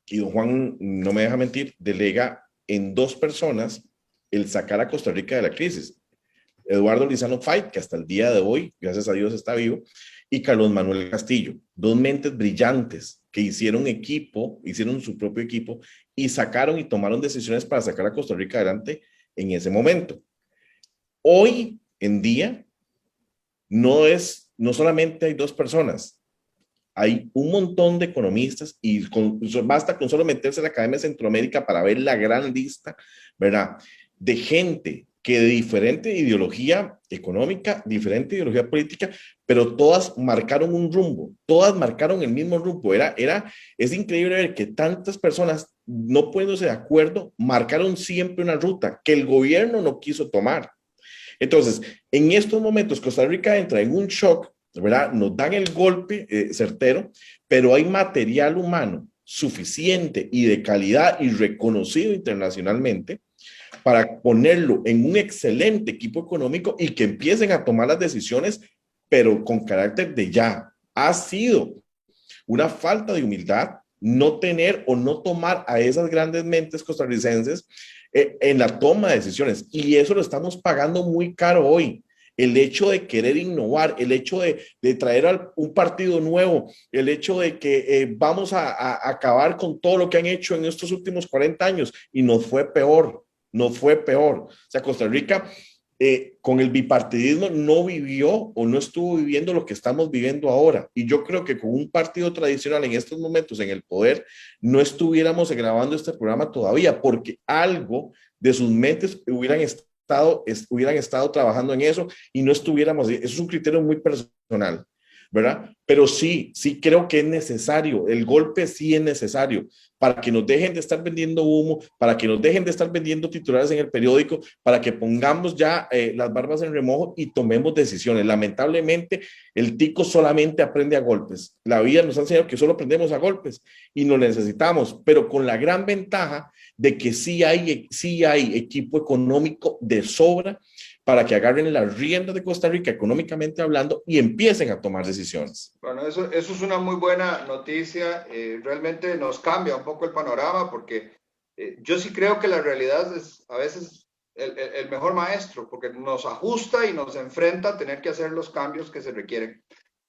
y don Juan no me deja mentir, delega en 2 personas el sacar a Costa Rica de la crisis. Eduardo Lizano Fay, que hasta el día de hoy, gracias a Dios, está vivo, y Carlos Manuel Castillo, 2 mentes brillantes que hicieron su propio equipo y sacaron y tomaron decisiones para sacar a Costa Rica adelante en ese momento. Hoy en día, no solamente hay 2 personas, hay un montón de economistas y basta con solo meterse en la Academia de Centroamérica para ver la gran lista, ¿verdad? De gente que de diferente ideología económica, diferente ideología política, pero todas marcaron un rumbo, todas marcaron el mismo rumbo. Es increíble ver que tantas personas, no poniéndose de acuerdo, marcaron siempre una ruta que el gobierno no quiso tomar. Entonces, en estos momentos, Costa Rica entra en un shock, ¿verdad? Nos dan el golpe certero, pero hay material humano suficiente y de calidad y reconocido internacionalmente para ponerlo en un excelente equipo económico y que empiecen a tomar las decisiones, pero con carácter de ya. Ha sido una falta de humildad no tener o no tomar a esas grandes mentes costarricenses en la toma de decisiones, y eso lo estamos pagando muy caro hoy. El hecho de querer innovar, el hecho de traer un partido nuevo, el hecho de que vamos a acabar con todo lo que han hecho en estos últimos 40 años, y nos fue peor. O sea, Costa Rica con el bipartidismo no vivió o no estuvo viviendo lo que estamos viviendo ahora. Y yo creo que con un partido tradicional en estos momentos en el poder, no estuviéramos grabando este programa todavía, porque algo de sus mentes hubieran estado trabajando en eso y no estuviéramos. Eso es un criterio muy personal. ¿verdad? Pero sí creo que es necesario, el golpe sí es necesario para que nos dejen de estar vendiendo humo, para que nos dejen de estar vendiendo titulares en el periódico, para que pongamos ya las barbas en remojo y tomemos decisiones. Lamentablemente, el tico solamente aprende a golpes. La vida nos ha enseñado que solo aprendemos a golpes y lo necesitamos, pero con la gran ventaja de que sí hay equipo económico de sobra para que agarren las riendas de Costa Rica económicamente hablando y empiecen a tomar decisiones. Bueno, eso es una muy buena noticia. Realmente nos cambia un poco el panorama porque yo sí creo que la realidad es a veces el mejor maestro porque nos ajusta y nos enfrenta a tener que hacer los cambios que se requieren.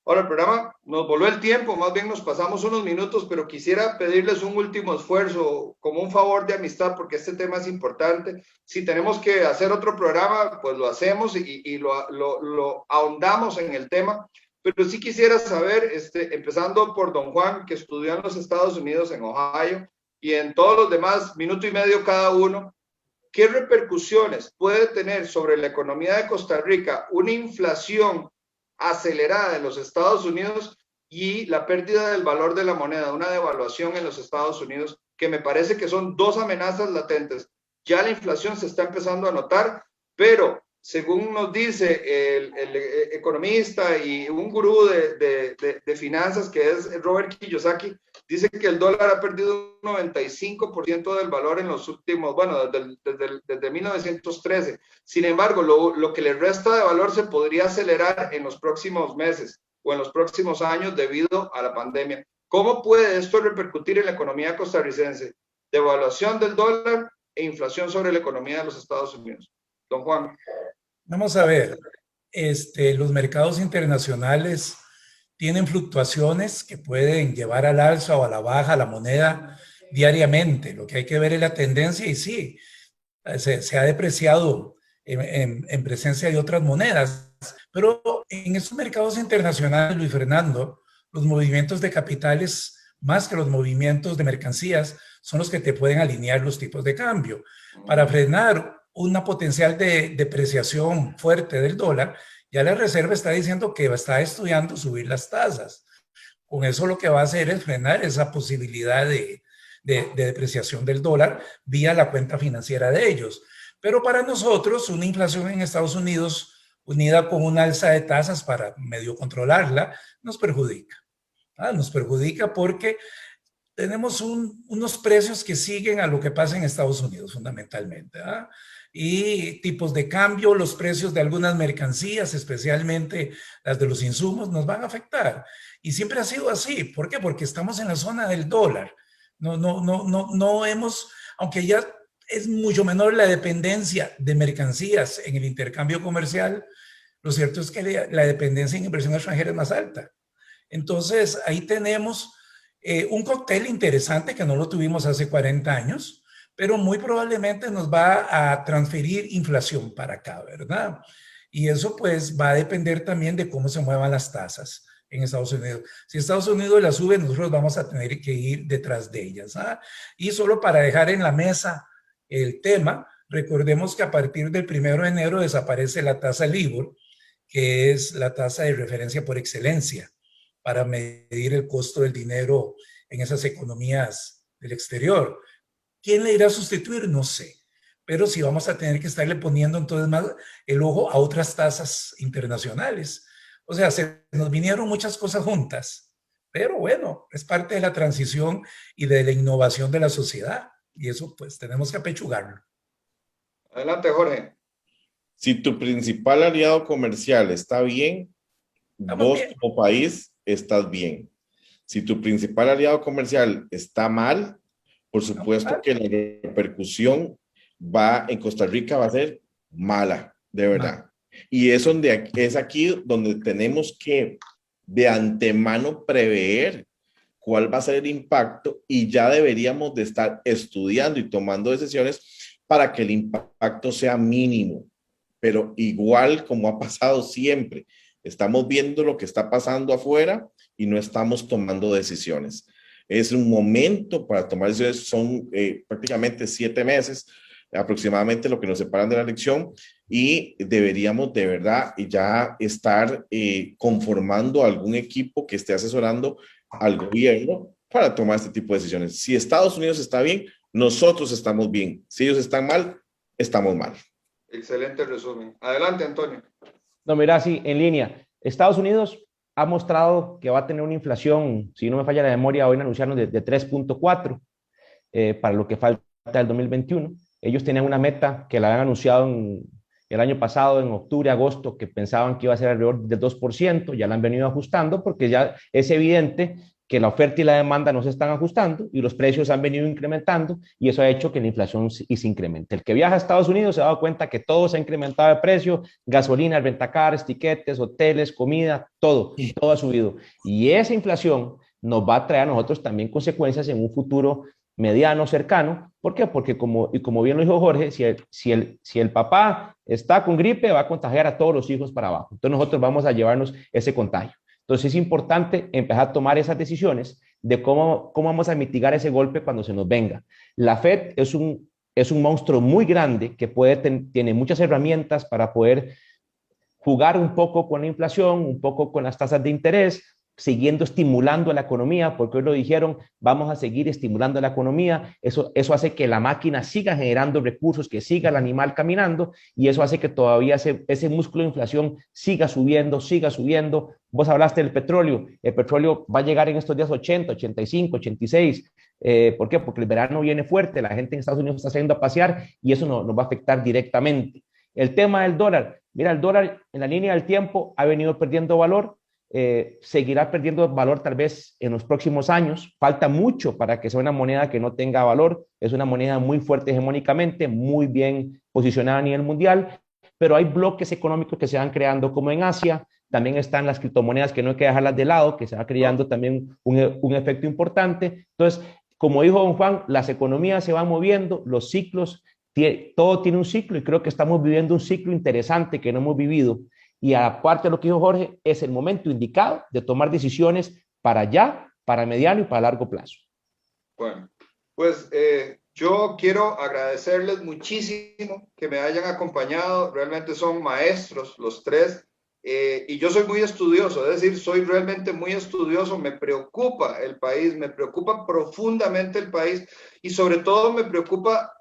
Ahora, el programa nos voló el tiempo, más bien nos pasamos unos minutos, pero quisiera pedirles un último esfuerzo, como un favor de amistad, porque este tema es importante. Si tenemos que hacer otro programa, pues lo hacemos y lo ahondamos en el tema. Pero sí quisiera saber, empezando por don Juan, que estudió en los Estados Unidos, en Ohio, y en todos los demás, minuto y medio cada uno, ¿qué repercusiones puede tener sobre la economía de Costa Rica una inflación acelerada en los Estados Unidos y la pérdida del valor de la moneda, una devaluación en los Estados Unidos, que me parece que son dos amenazas latentes? Ya la inflación se está empezando a notar, pero según nos dice el economista y un gurú de finanzas que es Robert Kiyosaki, dice que el dólar ha perdido un 95% del valor en los últimos, bueno, desde 1913. Sin embargo, lo que le resta de valor se podría acelerar en los próximos meses o en los próximos años debido a la pandemia. ¿Cómo puede esto repercutir en la economía costarricense? Devaluación del dólar e inflación sobre la economía de los Estados Unidos. Don Juan. Vamos a ver, los mercados internacionales tienen fluctuaciones que pueden llevar al alza o a la baja la moneda diariamente. Lo que hay que ver es la tendencia y sí, se ha depreciado en presencia de otras monedas. Pero en estos mercados internacionales, Luis Fernando, los movimientos de capitales, más que los movimientos de mercancías, son los que te pueden alinear los tipos de cambio. Para frenar una potencial depreciación fuerte del dólar, ya la Reserva está diciendo que está estudiando subir las tasas. Con eso lo que va a hacer es frenar esa posibilidad de depreciación del dólar vía la cuenta financiera de ellos. Pero para nosotros, una inflación en Estados Unidos unida con una alza de tasas para medio controlarla, nos perjudica. Nos perjudica porque tenemos unos precios que siguen a lo que pasa en Estados Unidos fundamentalmente. Y tipos de cambio, los precios de algunas mercancías, especialmente las de los insumos, nos van a afectar. Y siempre ha sido así. ¿Por qué? Porque estamos en la zona del dólar. No hemos, aunque ya es mucho menor la dependencia de mercancías en el intercambio comercial, lo cierto es que la dependencia en inversión extranjera es más alta. Entonces, ahí tenemos un cóctel interesante que no lo tuvimos hace 40 años, pero muy probablemente nos va a transferir inflación para acá, ¿verdad? Y eso pues va a depender también de cómo se muevan las tasas en Estados Unidos. Si Estados Unidos las sube, nosotros vamos a tener que ir detrás de ellas. Y solo para dejar en la mesa el tema, recordemos que a partir del 1 de enero desaparece la tasa LIBOR, que es la tasa de referencia por excelencia para medir el costo del dinero en esas economías del exterior. ¿Quién le irá a sustituir? No sé. Pero sí vamos a tener que estarle poniendo entonces más el ojo a otras tasas internacionales. O sea, se nos vinieron muchas cosas juntas. Pero bueno, es parte de la transición y de la innovación de la sociedad. Y eso pues tenemos que apechugarlo. Adelante, Jorge. Si tu principal aliado comercial está bien, vos como país estás bien. Si tu principal aliado comercial está mal, por supuesto que la repercusión en Costa Rica va a ser mala, de verdad. Y es aquí donde tenemos que de antemano prever cuál va a ser el impacto y ya deberíamos de estar estudiando y tomando decisiones para que el impacto sea mínimo. Pero igual como ha pasado siempre, estamos viendo lo que está pasando afuera y no estamos tomando decisiones. Es un momento para tomar decisiones, son prácticamente 7 meses aproximadamente lo que nos separan de la elección. y deberíamos de verdad ya estar conformando algún equipo que esté asesorando al gobierno para tomar este tipo de decisiones. Si Estados Unidos está bien, nosotros estamos bien. Si ellos están mal, estamos mal. Excelente resumen. Adelante, Antonio. No, mira, sí, en línea. Estados Unidos ha mostrado que va a tener una inflación, si no me falla la memoria, hoy anunciaron de 3.4 para lo que falta del 2021. Ellos tenían una meta que la habían anunciado el año pasado, en octubre, agosto, que pensaban que iba a ser alrededor del 2%, ya la han venido ajustando porque ya es evidente que la oferta y la demanda no se están ajustando y los precios han venido incrementando y eso ha hecho que la inflación se incremente. El que viaja a Estados Unidos se ha dado cuenta que todo se ha incrementado de precio, gasolina, rentacar, tiquetes, hoteles, comida, todo ha subido. Y esa inflación nos va a traer a nosotros también consecuencias en un futuro mediano, cercano. ¿Por qué? Porque como bien lo dijo Jorge, si el papá está con gripe, va a contagiar a todos los hijos para abajo. Entonces nosotros vamos a llevarnos ese contagio. Entonces es importante empezar a tomar esas decisiones de cómo vamos a mitigar ese golpe cuando se nos venga. La Fed es un monstruo muy grande que tiene muchas herramientas para poder jugar un poco con la inflación, un poco con las tasas de interés, siguiendo estimulando la economía, porque hoy lo dijeron, vamos a seguir estimulando la economía, eso hace que la máquina siga generando recursos, que siga el animal caminando, y eso hace que todavía ese músculo de inflación siga subiendo. Vos hablaste del petróleo, el petróleo va a llegar en estos días 80, 85, 86, ¿por qué? Porque el verano viene fuerte, la gente en Estados Unidos está saliendo a pasear, y eso nos va a afectar directamente. El tema del dólar, mira, el dólar en la línea del tiempo ha venido perdiendo valor, seguirá perdiendo valor tal vez en los próximos años. Falta mucho para que sea una moneda que no tenga valor. Es una moneda muy fuerte hegemónicamente, muy bien posicionada a nivel mundial, pero hay bloques económicos que se van creando como en Asia. También están las criptomonedas que no hay que dejarlas de lado, que se va creando también un efecto importante. Entonces, como dijo don Juan, las economías se van moviendo, los ciclos, todo tiene un ciclo y creo que estamos viviendo un ciclo interesante que no hemos vivido. Y aparte de lo que dijo Jorge, es el momento indicado de tomar decisiones para ya, para mediano y para largo plazo. Bueno, pues yo quiero agradecerles muchísimo que me hayan acompañado. Realmente son maestros los tres. Y yo soy muy estudioso, es decir, soy realmente muy estudioso. Me preocupa el país, me preocupa profundamente el país y sobre todo me preocupa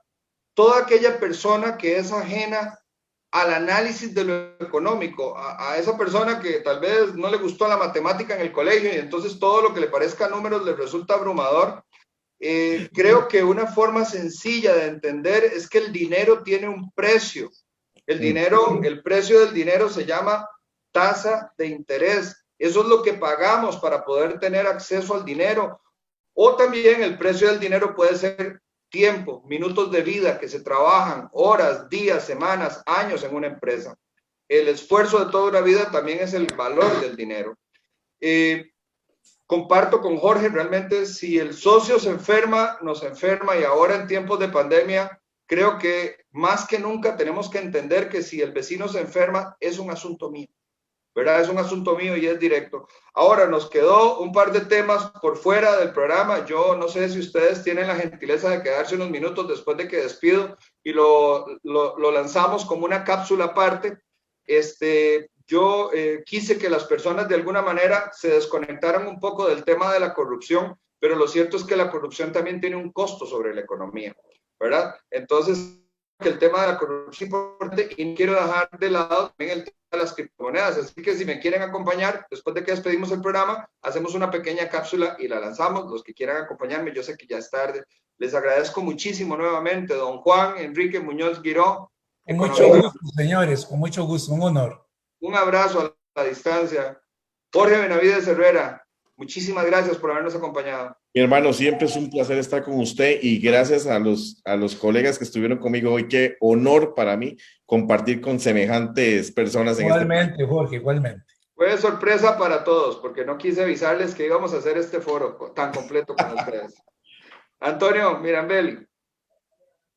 toda aquella persona que es ajena al análisis de lo económico, a esa persona que tal vez no le gustó la matemática en el colegio y entonces todo lo que le parezca números le resulta abrumador. Creo que una forma sencilla de entender es que el dinero tiene un precio. El precio del dinero se llama tasa de interés. Eso es lo que pagamos para poder tener acceso al dinero. O también el precio del dinero puede ser tiempo, minutos de vida que se trabajan, horas, días, semanas, años en una empresa. El esfuerzo de toda una vida también es el valor del dinero. Comparto con Jorge, realmente si el socio se enferma, nos enferma y ahora en tiempos de pandemia, creo que más que nunca tenemos que entender que si el vecino se enferma es un asunto mío. ¿Verdad? Es un asunto mío y es directo. Ahora nos quedó un par de temas por fuera del programa. Yo no sé si ustedes tienen la gentileza de quedarse unos minutos después de que despido y lo lanzamos como una cápsula aparte. Yo quise que las personas de alguna manera se desconectaran un poco del tema de la corrupción, pero lo cierto es que la corrupción también tiene un costo sobre la economía, ¿verdad? Entonces, que el tema de la corrupción es importante y no quiero dejar de lado también el tema de las criptomonedas. Así que si me quieren acompañar, después de que despedimos el programa, hacemos una pequeña cápsula y la lanzamos. Los que quieran acompañarme, yo sé que ya es tarde. Les agradezco muchísimo nuevamente, don Juan Enrique Muñoz Guiró. Con mucho gusto, señores, con mucho gusto, un honor. Un abrazo a la distancia. Jorge Benavides Herrera, muchísimas gracias por habernos acompañado. Mi hermano, siempre es un placer estar con usted y gracias a los colegas que estuvieron conmigo hoy. Qué honor para mí compartir con semejantes personas. Igualmente, Jorge, igualmente. Fue sorpresa para todos porque no quise avisarles que íbamos a hacer este foro tan completo con ustedes. Antonio Mirambel.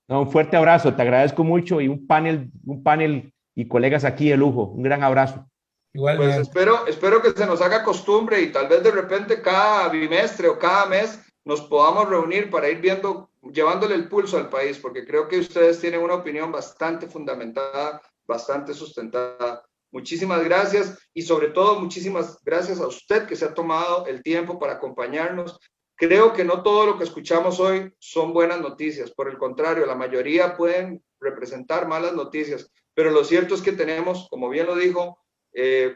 No, un fuerte abrazo, te agradezco mucho y un panel y colegas aquí de lujo. Un gran abrazo. Igualmente. Pues espero que se nos haga costumbre y tal vez de repente cada bimestre o cada mes nos podamos reunir para ir llevándole el pulso al país, porque creo que ustedes tienen una opinión bastante fundamentada bastante sustentada. Muchísimas gracias y sobre todo muchísimas gracias a usted que se ha tomado el tiempo para acompañarnos. Creo que no todo lo que escuchamos hoy son buenas noticias, por el contrario, la mayoría pueden representar malas noticias, pero lo cierto es que tenemos, como bien lo dijo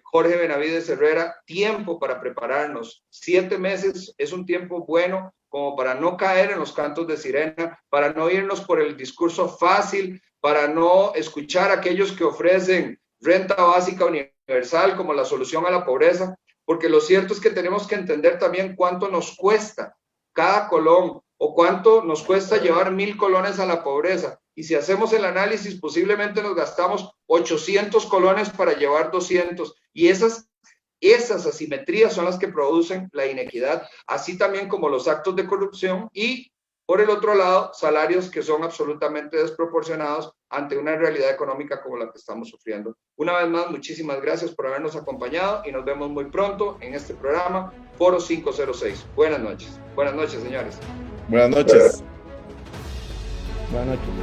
Jorge Benavides Herrera, tiempo para prepararnos. 7 meses es un tiempo bueno como para no caer en los cantos de sirena, para no irnos por el discurso fácil, para no escuchar a aquellos que ofrecen renta básica universal como la solución a la pobreza, porque lo cierto es que tenemos que entender también cuánto nos cuesta cada colón o cuánto nos cuesta llevar 1,000 colones a la pobreza. Y si hacemos el análisis, posiblemente nos gastamos 800 colones para llevar 200. Y esas asimetrías son las que producen la inequidad, así también como los actos de corrupción y, por el otro lado, salarios que son absolutamente desproporcionados ante una realidad económica como la que estamos sufriendo. Una vez más, muchísimas gracias por habernos acompañado y nos vemos muy pronto en este programa Foro 506. Buenas noches. Buenas noches, señores. Buenas noches. Buenas noches.